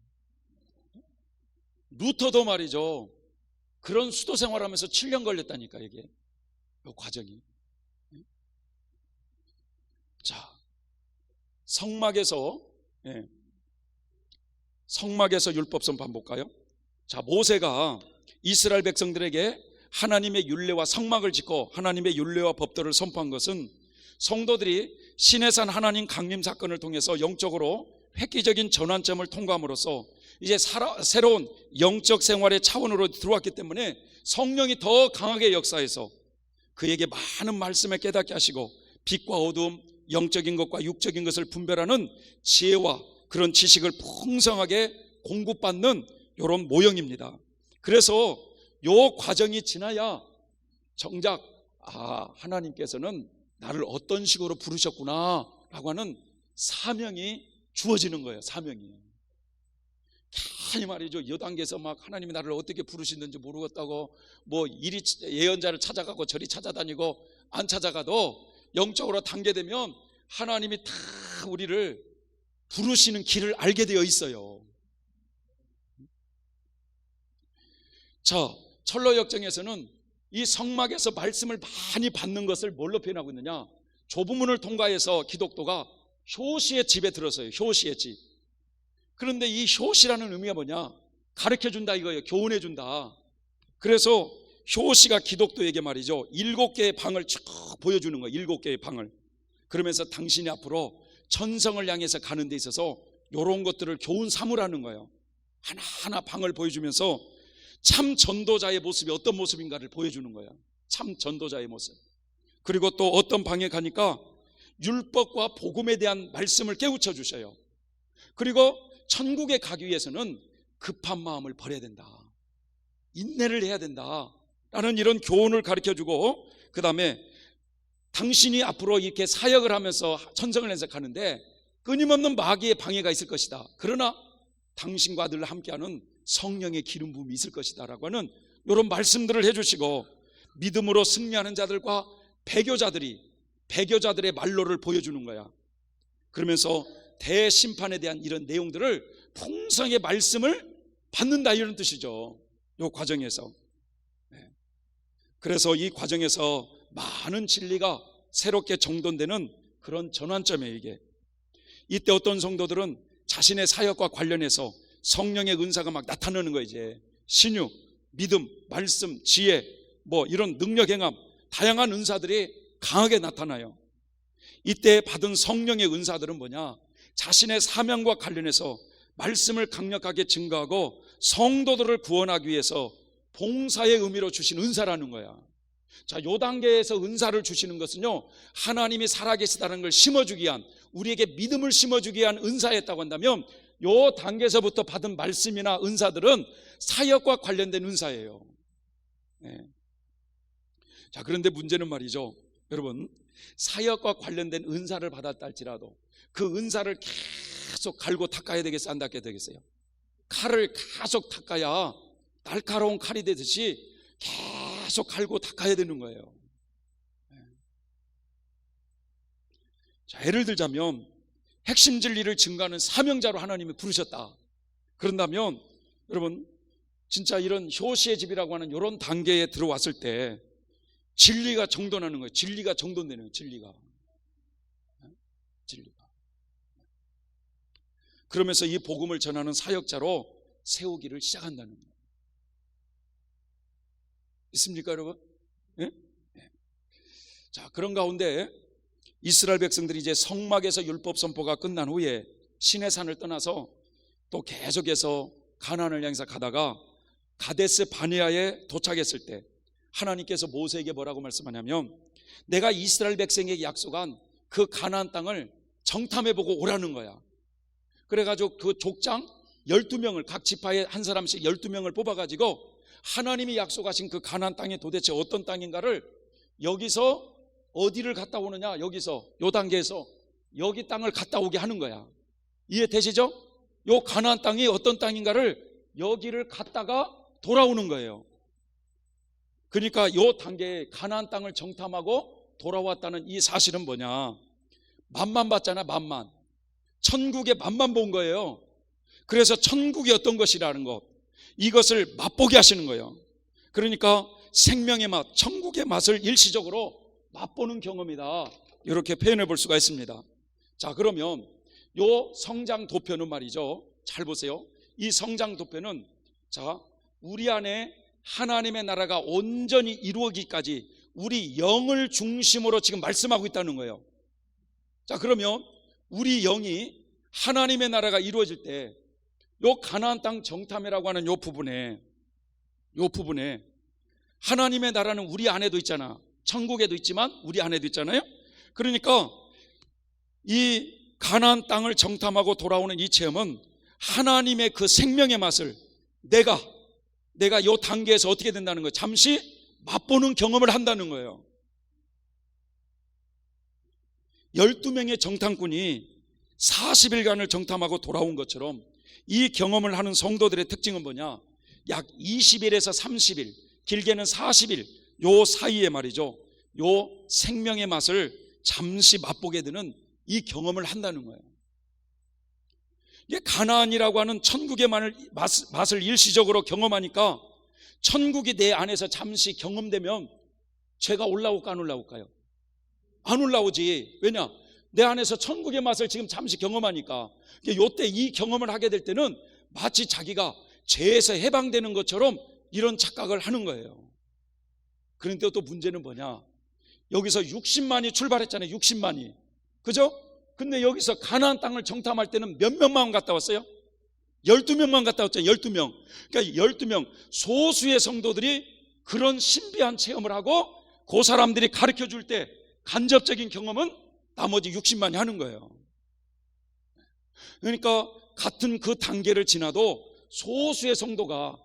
루터도 말이죠, 그런 수도 생활하면서 7년 걸렸다니까, 이게 이 과정이. 자, 성막에서 율법선 한번 볼까요? 자, 모세가 이스라엘 백성들에게 하나님의 율례와 성막을 짓고 하나님의 율례와 법도를 선포한 것은 성도들이 시내산 하나님 강림 사건을 통해서 영적으로 획기적인 전환점을 통과함으로써 이제 새로운 영적 생활의 차원으로 들어왔기 때문에 성령이 더 강하게 역사해서 그에게 많은 말씀을 깨닫게 하시고 빛과 어두움, 영적인 것과 육적인 것을 분별하는 지혜와 그런 지식을 풍성하게 공급받는 이런 모형입니다. 그래서 이 과정이 지나야 정작 하나님께서는 나를 어떤 식으로 부르셨구나 라고 하는 사명이 주어지는 거예요. 사명이. 이 말이죠, 여단계에서 막 하나님이 나를 어떻게 부르시는지 모르겠다고 뭐 이리 예언자를 찾아가고 저리 찾아다니고 안 찾아가도 영적으로 단계되면 하나님이 다 우리를 부르시는 길을 알게 되어 있어요. 자, 철로역정에서는 이 성막에서 말씀을 많이 받는 것을 뭘로 표현하고 있느냐? 좁은 문을 통과해서 기독도가 효시의 집에 들어서요. 효시의 집. 그런데 이 효시라는 의미가 뭐냐? 가르쳐준다 이거예요. 교훈해준다. 그래서 효시가 기독도에게 말이죠, 7개의 방을 쭉 보여주는 거예요. 7개의 방을. 그러면서 당신이 앞으로 천성을 향해서 가는 데 있어서 이런 것들을 교훈 삼으라는 거예요. 하나하나 방을 보여주면서 참 전도자의 모습이 어떤 모습인가를 보여주는 거예요. 참 전도자의 모습. 그리고 또 어떤 방에 가니까 율법과 복음에 대한 말씀을 깨우쳐 주셔요. 그리고 천국에 가기 위해서는 급한 마음을 버려야 된다, 인내를 해야 된다 라는 이런 교훈을 가르쳐주고, 그 다음에 당신이 앞으로 이렇게 사역을 하면서 천성을 해석하는데 끊임없는 마귀의 방해가 있을 것이다. 그러나 당신과 늘 함께하는 성령의 기름 부음이 있을 것이다 라고 하는 이런 말씀들을 해주시고, 믿음으로 승리하는 자들과 배교자들의 말로를 보여주는 거야. 그러면서 대심판에 대한 이런 내용들을 풍성하게 말씀을 받는다, 이런 뜻이죠. 이 과정에서. 그래서 이 과정에서 많은 진리가 새롭게 정돈되는 그런 전환점이에요, 이게. 이때 어떤 성도들은 자신의 사역과 관련해서 성령의 은사가 막 나타나는 거예요, 이제. 신유, 믿음, 말씀, 지혜, 이런 능력 행함, 다양한 은사들이 강하게 나타나요. 이때 받은 성령의 은사들은 뭐냐? 자신의 사명과 관련해서 말씀을 강력하게 증거하고 성도들을 구원하기 위해서 봉사의 의미로 주신 은사라는 거야. 자, 요 단계에서 은사를 주시는 것은요, 하나님이 살아계시다는 걸 심어주기 위한, 우리에게 믿음을 심어주기 위한 은사였다고 한다면, 요 단계에서부터 받은 말씀이나 은사들은 사역과 관련된 은사예요. 네. 자, 그런데 문제는 말이죠, 여러분, 사역과 관련된 은사를 받았다 할지라도 그 은사를 계속 갈고 닦아야 되겠어요, 안 닦아야 되겠어요? 칼을 계속 닦아야 날카로운 칼이 되듯이 계속 갈고 닦아야 되는 거예요. 자, 예를 들자면 핵심 진리를 증거하는 사명자로 하나님이 부르셨다. 그런다면 여러분, 진짜 이런 효시의 집이라고 하는 이런 단계에 들어왔을 때 진리가 정돈하는 거예요. 진리가 정돈되는 거예요. 진리가. 그러면서 이 복음을 전하는 사역자로 세우기를 시작한다는 거예요. 있습니까, 여러분? 예? 자, 그런 가운데 이스라엘 백성들이 이제 성막에서 율법 선포가 끝난 후에 시내산을 떠나서 또 계속해서 가나안을 향해서 가다가 가데스 바네아에 도착했을 때 하나님께서 모세에게 뭐라고 말씀하냐면, 내가 이스라엘 백성에게 약속한 그 가나안 땅을 정탐해보고 오라는 거야. 그래가지고 그 족장 12명을, 각 지파에 한 사람씩 12명을 뽑아가지고 하나님이 약속하신 그 가나안 땅이 도대체 어떤 땅인가를, 여기서 어디를 갔다 오느냐, 여기서 요 단계에서 여기 땅을 갔다 오게 하는 거야. 이해되시죠? 요 가나안 땅이 어떤 땅인가를 여기를 갔다가 돌아오는 거예요. 그러니까 요 단계에 가나안 땅을 정탐하고 돌아왔다는 이 사실은 뭐냐? 맛만 봤잖아, 맛만. 천국의 맛만 본 거예요. 그래서 천국이 어떤 것이라는 것, 이것을 맛보게 하시는 거예요. 그러니까 생명의 맛, 천국의 맛을 일시적으로 맛보는 경험이다, 이렇게 표현해 볼 수가 있습니다. 자, 그러면 요 성장 도표는 말이죠, 잘 보세요. 이 성장 도표는, 자, 우리 안에 하나님의 나라가 온전히 이루어지기까지 우리 영을 중심으로 지금 말씀하고 있다는 거예요. 자, 그러면 우리 영이 하나님의 나라가 이루어질 때 요 가나안 땅 정탐이라고 하는 요 부분에 하나님의 나라는 우리 안에도 있잖아. 천국에도 있지만 우리 안에도 있잖아요. 그러니까 이 가나안 땅을 정탐하고 돌아오는 이 체험은 하나님의 그 생명의 맛을 내가 요 단계에서 어떻게 된다는 거예요? 잠시 맛보는 경험을 한다는 거예요. 12명의 정탐꾼이 40일간을 정탐하고 돌아온 것처럼 이 경험을 하는 성도들의 특징은 뭐냐? 약 20일에서 30일, 길게는 40일, 요 사이에 말이죠, 요 생명의 맛을 잠시 맛보게 되는 이 경험을 한다는 거예요. 이게 가나안이라고 하는 천국의 맛을 일시적으로 경험하니까 천국이 내 안에서 잠시 경험되면 죄가 올라올까 안 올라올까요? 안 올라오지. 왜냐? 내 안에서 천국의 맛을 지금 잠시 경험하니까. 요때 이 경험을 하게 될 때는 마치 자기가 죄에서 해방되는 것처럼 이런 착각을 하는 거예요. 그런데 또 문제는 뭐냐? 여기서 60만이 출발했잖아요. 60만이. 그죠? 근데 여기서 가나안 땅을 정탐할 때는 몇 명만 갔다 왔어요? 12명만 갔다 왔죠. 12명. 그러니까 12명 소수의 성도들이 그런 신비한 체험을 하고 그 사람들이 가르쳐 줄 때 간접적인 경험은 나머지 60만이 하는 거예요. 그러니까 같은 그 단계를 지나도 소수의 성도가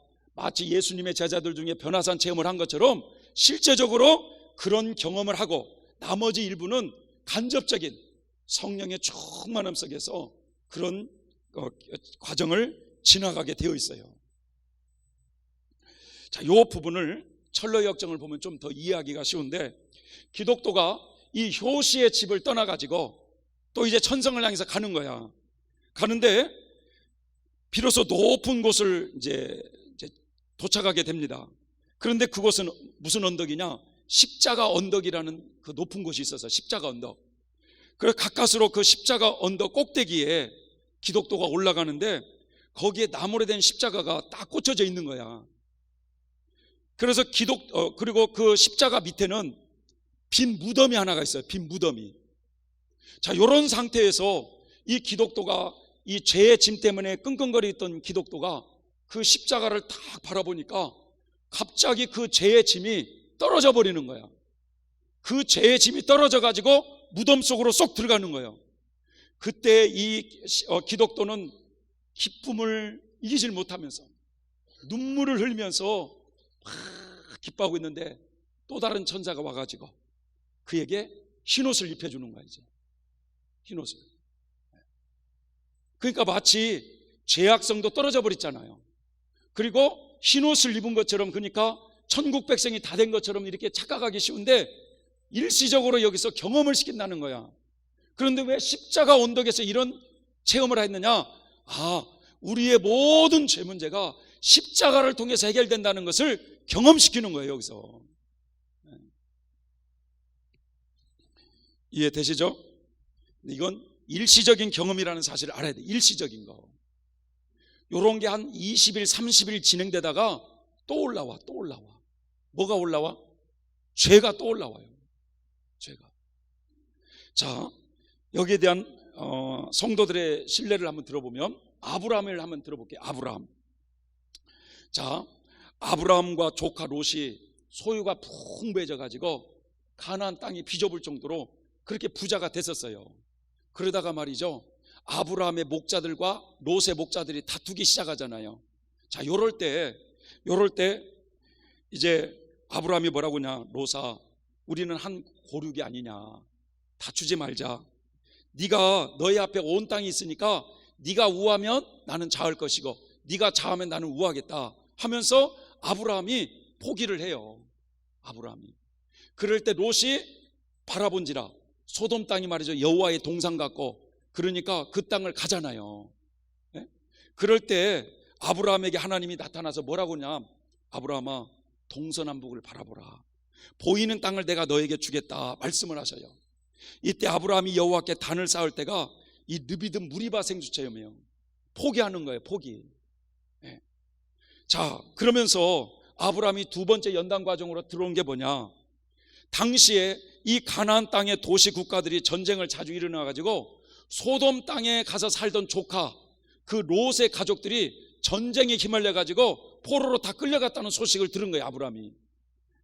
마치 예수님의 제자들 중에 변화산 체험을 한 것처럼 실제적으로 그런 경험을 하고, 나머지 일부는 간접적인 성령의 충만함 속에서 그런 과정을 지나가게 되어 있어요. 자, 이 부분을 철로 역정을 보면 좀 더 이해하기가 쉬운데, 기독도가 이 효시의 집을 떠나가지고 또 이제 천성을 향해서 가는 거야. 가는데 비로소 높은 곳을 이제 도착하게 됩니다. 그런데 그곳은 무슨 언덕이냐? 십자가 언덕이라는 그 높은 곳이 있어서 십자가 언덕. 그래서 가까스로 그 십자가 언덕 꼭대기에 기독도가 올라가는데 거기에 나무로 된 십자가가 딱 꽂혀져 있는 거야. 그래서 그리고 그 십자가 밑에는 빈 무덤이 하나가 있어요. 빈 무덤이. 자, 이런 상태에서 이 기독도가 이 죄의 짐 때문에 끙끙거리 있던 기독도가 그 십자가를 딱 바라보니까 갑자기 그 죄의 짐이 떨어져 버리는 거야. 그 죄의 짐이 떨어져 가지고 무덤 속으로 쏙 들어가는 거예요. 그때 이 기독도는 기쁨을 이기질 못하면서 눈물을 흘리면서 막 기뻐하고 있는데, 또 다른 천사가 와가지고 그에게 흰옷을 입혀주는 거야. 이제 흰옷을. 그러니까 마치 죄악성도 떨어져 버렸잖아요. 그리고 흰옷을 입은 것처럼, 그러니까 천국 백성이 다 된 것처럼 이렇게 착각하기 쉬운데 일시적으로 여기서 경험을 시킨다는 거야. 그런데 왜 십자가 언덕에서 이런 체험을 했느냐? 우리의 모든 죄 문제가 십자가를 통해서 해결된다는 것을 경험시키는 거예요. 여기서 이해되시죠? 이건 일시적인 경험이라는 사실을 알아야 돼. 일시적인 거. 요런 게 한 20일 30일 진행되다가 또 올라와. 뭐가 올라와? 죄가 또 올라와요. 죄가. 자, 여기에 대한 성도들의 신뢰를 한번 들어보면, 아브라함을 한번 들어볼게요. 아브라함. 자, 아브라함과 조카 롯이 소유가 풍부해져 가지고 가나안 땅이 비좁을 정도로 그렇게 부자가 됐었어요. 그러다가 말이죠, 아브라함의 목자들과 롯의 목자들이 다투기 시작하잖아요. 자, 요럴 때 이제 아브라함이 뭐라고 하냐? 롯아, 우리는 한 고륙이 아니냐, 다투지 말자. 네가 너희 앞에 온 땅이 있으니까 네가 우하면 나는 좌할 것이고 네가 좌하면 나는 우하겠다 하면서 아브라함이 포기를 해요. 아브라함이. 그럴 때 롯이 바라본지라 소돔 땅이 말이죠, 여호와의 동산 같고, 그러니까 그 땅을 가잖아요. 네? 그럴 때 아브라함에게 하나님이 나타나서 뭐라고 하냐? 아브라함아, 동서남북을 바라보라. 보이는 땅을 내가 너에게 주겠다 말씀을 하셔요. 이때 아브라함이 여호와께 단을 쌓을 때가 이 느비든 무리바 생수체험이에요. 포기하는 거예요. 포기. 네. 자, 그러면서 아브라함이 두 번째 연단 과정으로 들어온 게 뭐냐? 당시에 이 가나안 땅의 도시 국가들이 전쟁을 자주 일어나가지고 소돔 땅에 가서 살던 조카 그 롯의 가족들이 전쟁에 휘말려가지고 포로로 다 끌려갔다는 소식을 들은 거예요. 아브라함이.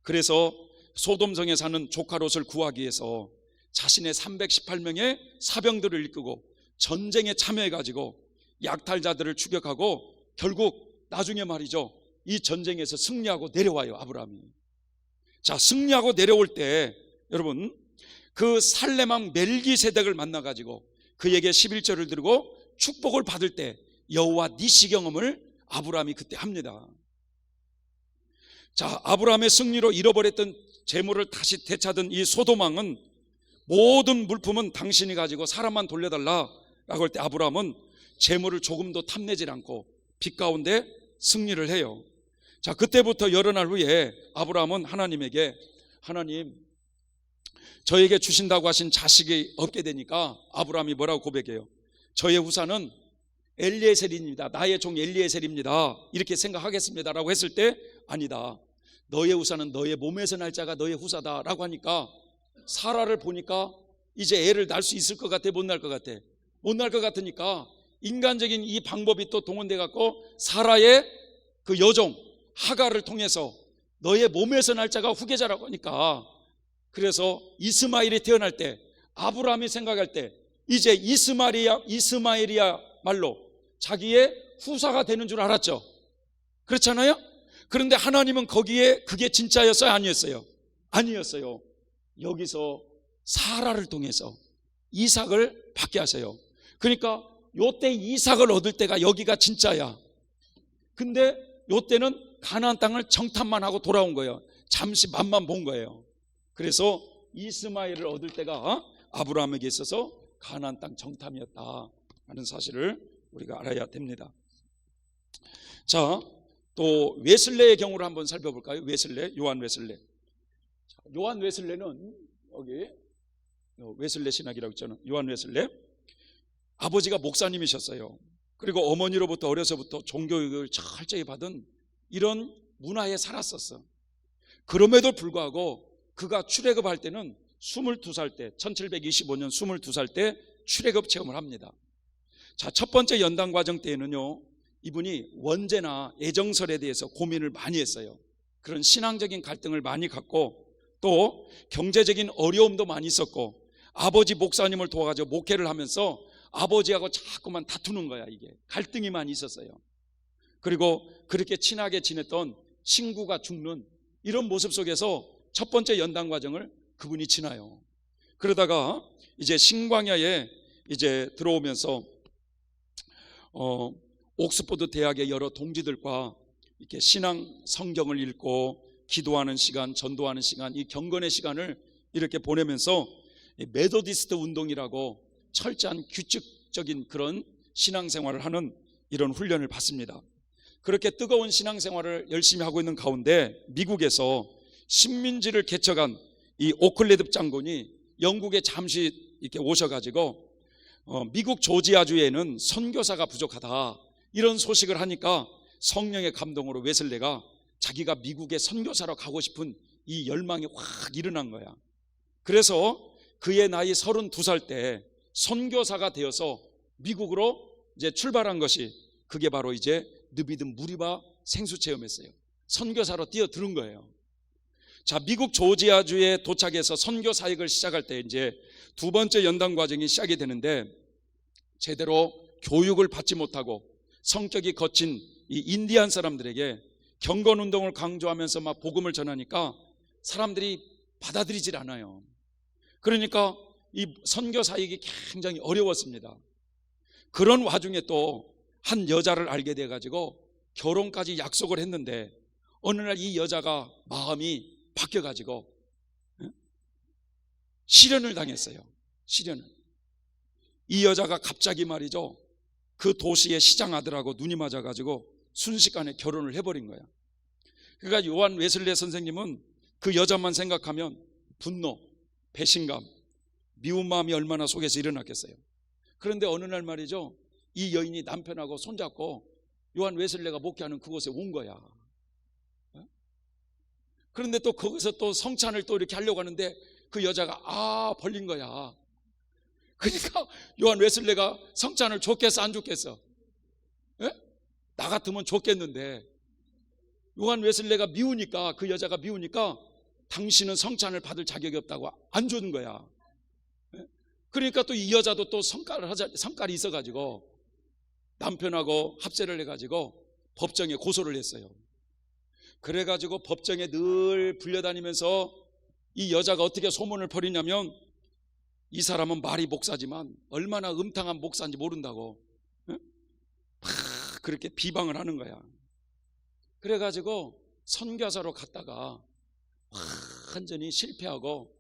그래서 소돔성에 사는 조카 롯을 구하기 위해서 자신의 318명의 사병들을 이끌고 전쟁에 참여해가지고 약탈자들을 추격하고 결국 나중에 말이죠, 이 전쟁에서 승리하고 내려와요. 아브라함이. 자, 승리하고 내려올 때 여러분, 그 살레망 멜기세덱을 만나가지고 그에게 11절을 들고 축복을 받을 때 여호와 니시 경험을 아브라함이 그때 합니다. 자, 아브라함의 승리로 잃어버렸던 재물을 다시 되찾은 이 소돔왕은 모든 물품은 당신이 가지고 사람만 돌려달라라고 할 때 아브라함은 재물을 조금도 탐내질 않고 빛 가운데 승리를 해요. 자, 그때부터 여러 날 후에 아브라함은 하나님에게, 하나님, 저에게 주신다고 하신 자식이 없게 되니까 아브라함이 뭐라고 고백해요? 저의 후사는 엘리에셀입니다. 나의 종 엘리에셀입니다. 이렇게 생각하겠습니다라고 했을 때, 아니다, 너의 후사는 너의 몸에서 날 자가 너의 후사다라고 하니까 사라를 보니까 이제 애를 낳을 수 있을 것 같아, 못 낳을 것 같아? 못 낳을 것 같으니까 인간적인 이 방법이 또 동원돼 갖고 사라의 그 여종 하가를 통해서 너의 몸에서 날 자가 후계자라고 하니까, 그래서 이스마엘이 태어날 때 아브라함이 생각할 때 이제 이스마엘이야 말로 자기의 후사가 되는 줄 알았죠. 그렇잖아요. 그런데 하나님은 거기에 그게 진짜였어요? 아니었어요? 아니었어요. 여기서 사라를 통해서 이삭을 받게 하세요. 그러니까 요때 이삭을 얻을 때가 여기가 진짜야. 근데 요때는 가나안 땅을 정탐만 하고 돌아온 거예요. 잠시 맛만 본 거예요. 그래서 이스마엘을 얻을 때가 아브라함에게 있어서 가나안 땅 정탐이었다 하는 사실을 우리가 알아야 됩니다. 자, 또 웨슬레의 경우를 한번 살펴볼까요? 웨슬레, 요한 웨슬레. 요한 웨슬레는 여기 웨슬레 신학이라고 있잖아요. 요한 웨슬레 아버지가 목사님이셨어요. 그리고 어머니로부터 어려서부터 종교육을 철저히 받은 이런 문화에 살았었어. 그럼에도 불구하고 그가 출애굽할 때는 22살 때 1725년 22살 때 출애굽 체험을 합니다. 자, 첫 번째 연단 과정 때에는요, 이분이 원죄나 애정설에 대해서 고민을 많이 했어요. 그런 신앙적인 갈등을 많이 갖고 또 경제적인 어려움도 많이 있었고 아버지 목사님을 도와가지고 목회를 하면서 아버지하고 자꾸만 다투는 거야. 이게 갈등이 많이 있었어요. 그리고 그렇게 친하게 지냈던 친구가 죽는 이런 모습 속에서 첫 번째 연단 과정을 그분이 지나요. 그러다가 이제 신광야에 이제 들어오면서 옥스퍼드 대학의 여러 동지들과 이렇게 신앙 성경을 읽고 기도하는 시간, 전도하는 시간, 이 경건의 시간을 이렇게 보내면서 메소디스트 운동이라고 철저한 규칙적인 그런 신앙생활을 하는 이런 훈련을 받습니다. 그렇게 뜨거운 신앙생활을 열심히 하고 있는 가운데 미국에서 식민지를 개척한 이 오클레드 장군이 영국에 잠시 이렇게 오셔가지고 미국 조지아주에는 선교사가 부족하다 이런 소식을 하니까 성령의 감동으로 웨슬레가 자기가 미국에 선교사로 가고 싶은 이 열망이 확 일어난 거야. 그래서 그의 나이 32살 때 선교사가 되어서 미국으로 이제 출발한 것이 그게 바로 이제 느비든 무리바 생수 체험했어요. 선교사로 뛰어드는 거예요. 자, 미국 조지아주에 도착해서 선교 사역을 시작할 때 이제 두 번째 연단 과정이 시작이 되는데 제대로 교육을 받지 못하고 성격이 거친 이 인디안 사람들에게 경건 운동을 강조하면서 막 복음을 전하니까 사람들이 받아들이질 않아요. 그러니까 이 선교 사역이 굉장히 어려웠습니다. 그런 와중에 또 한 여자를 알게 돼 가지고 결혼까지 약속을 했는데 어느 날 이 여자가 마음이 바뀌어 가지고 실연을 당했어요. 실연을. 이 여자가 갑자기 말이죠, 그 도시의 시장 아들하고 눈이 맞아 가지고 순식간에 결혼을 해버린 거야. 그러니까 요한 웨슬레 선생님은 그 여자만 생각하면 분노, 배신감, 미운 마음이 얼마나 속에서 일어났겠어요. 그런데 어느 날 말이죠, 이 여인이 남편하고 손잡고 요한 웨슬레가 목회하는 그곳에 온 거야. 그런데 또 거기서 또 성찬을 또 이렇게 하려고 하는데 그 여자가 벌린 거야. 그러니까 요한 웨슬레가 성찬을 줬겠어 안 줬겠어? 예? 나 같으면 줬겠는데 요한 웨슬레가 미우니까, 그 여자가 미우니까 당신은 성찬을 받을 자격이 없다고 안 주는 거야. 예? 그러니까 또 이 여자도 또 성깔이 있어가지고 남편하고 합세를 해가지고 법정에 고소를 했어요. 그래가지고 법정에 늘 불려다니면서 이 여자가 어떻게 소문을 벌이냐면 이 사람은 말이 목사지만 얼마나 음탕한 목사인지 모른다고 막 그렇게 비방을 하는 거야. 그래가지고 선교사로 갔다가 완전히 실패하고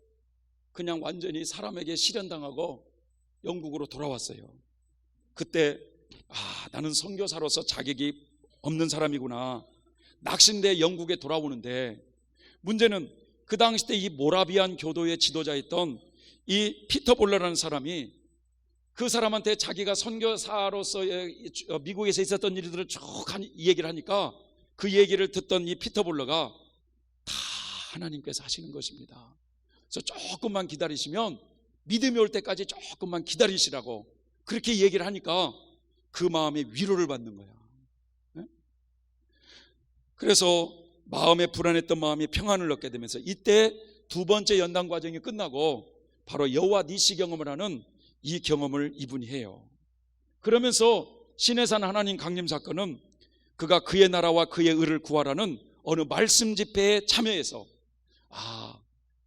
그냥 완전히 사람에게 실현당하고 영국으로 돌아왔어요. 그때 나는 선교사로서 자격이 없는 사람이구나. 낙심돼 영국에 돌아오는데 문제는 그 당시 때 이 모라비안 교도의 지도자였던 이 피터 볼러라는 사람이 그 사람한테 자기가 선교사로서의 미국에서 있었던 일들을 쭉 이 얘기를 하니까 그 얘기를 듣던 이 피터 볼러가 다 하나님께서 하시는 것입니다. 그래서 조금만 기다리시면 믿음이 올 때까지 조금만 기다리시라고 그렇게 얘기를 하니까 그 마음에 위로를 받는 거야. 그래서 마음에 불안했던 마음이 평안을 얻게 되면서 이때 두 번째 연단 과정이 끝나고 바로 여호와 니시 경험을 하는 이 경험을 이분이 해요. 그러면서 시내산 하나님 강림 사건은 그가 그의 나라와 그의 의를 구하라는 어느 말씀 집회에 참여해서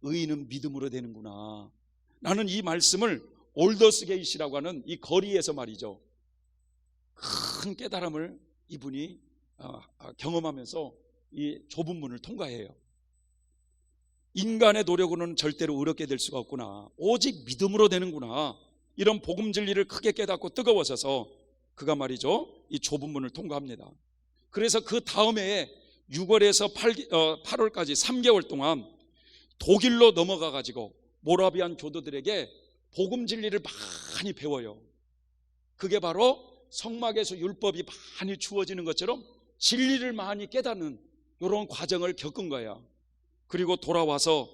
의인은 믿음으로 되는구나, 나는 이 말씀을 올더스게이시라고 하는 이 거리에서 말이죠, 큰 깨달음을 이분이 경험하면서 이 좁은 문을 통과해요. 인간의 노력으로는 절대로 어렵게 될 수가 없구나, 오직 믿음으로 되는구나, 이런 복음 진리를 크게 깨닫고 뜨거워져서 그가 말이죠, 이 좁은 문을 통과합니다. 그래서 그 다음 해에 6월에서 8월까지 3개월 동안 독일로 넘어가 가지고 모라비안 교도들에게 복음 진리를 많이 배워요. 그게 바로 성막에서 율법이 많이 주어지는 것처럼 진리를 많이 깨닫는 이런 과정을 겪은 거야. 그리고 돌아와서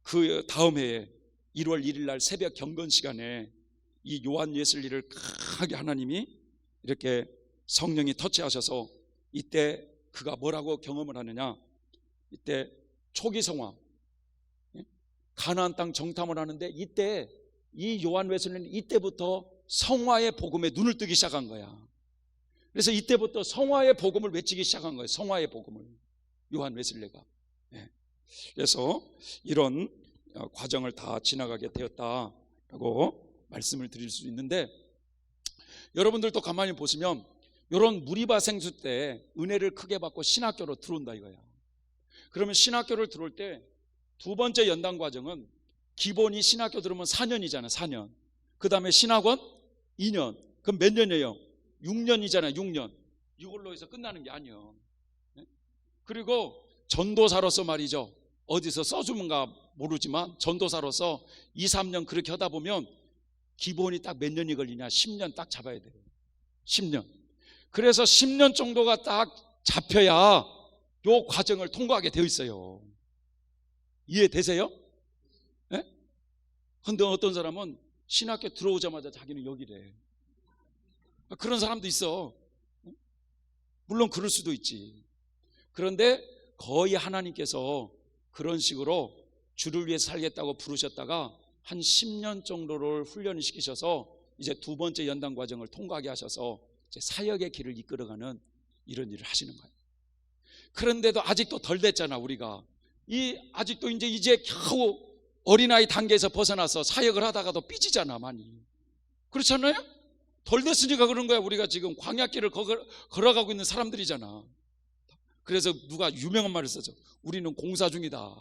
그 다음 해에 1월 1일 날 새벽 경건 시간에 이 요한 예슬리를 강하게 하나님이 이렇게 성령이 터치하셔서, 이때 그가 뭐라고 경험을 하느냐, 이때 초기 성화, 가나안 땅 정탐을 하는데, 이때 이 요한 웨슬리는 이때부터 성화의 복음에 눈을 뜨기 시작한 거야. 그래서 이때부터 성화의 복음을 외치기 시작한 거예요. 성화의 복음을, 요한 웨슬리가. 그래서 이런 과정을 다 지나가게 되었다라고 말씀을 드릴 수 있는데, 여러분들도 가만히 보시면 이런 무리바 생수 때 은혜를 크게 받고 신학교로 들어온다 이거야. 그러면 신학교를 들어올 때 두 번째 연단 과정은, 기본이 신학교 들으면 4년이잖아, 4년. 그 다음에 신학원 2년. 그럼 몇 년이에요? 6년이잖아, 6년. 이걸로 해서 끝나는 게 아니에요. 그리고 전도사로서 말이죠, 어디서 써주는가 모르지만 전도사로서 2, 3년 그렇게 하다 보면 기본이 딱 몇 년이 걸리냐, 10년 딱 잡아야 돼요. 10년. 그래서 10년 정도가 딱 잡혀야 요 과정을 통과하게 되어 있어요. 이해되세요? 근데 어떤 사람은 신학교 들어오자마자 자기는 여기래. 그런 사람도 있어. 물론 그럴 수도 있지. 그런데 거의 하나님께서 그런 식으로 주를 위해 살겠다고 부르셨다가 한 10년 정도를 훈련을 시키셔서 이제 두 번째 연단 과정을 통과하게 하셔서 이제 사역의 길을 이끌어가는 이런 일을 하시는 거예요. 그런데도 아직도 덜 됐잖아, 우리가. 아직도 이제 겨우 어린아이 단계에서 벗어나서 사역을 하다가도 삐지잖아, 많이. 그렇지 않나요? 덜 됐으니까 그런 거야. 우리가 지금 광야길을 걸어가고 있는 사람들이잖아. 그래서 누가 유명한 말을 쓰죠. 우리는 공사 중이다.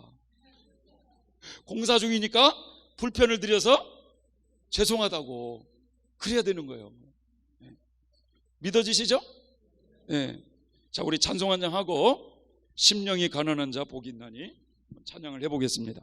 공사 중이니까 불편을 드려서 죄송하다고 그래야 되는 거예요. 믿어지시죠? 네. 자, 우리 찬송 한 장 하고 심령이 가난한 자 복이 있나니 찬양을 해보겠습니다.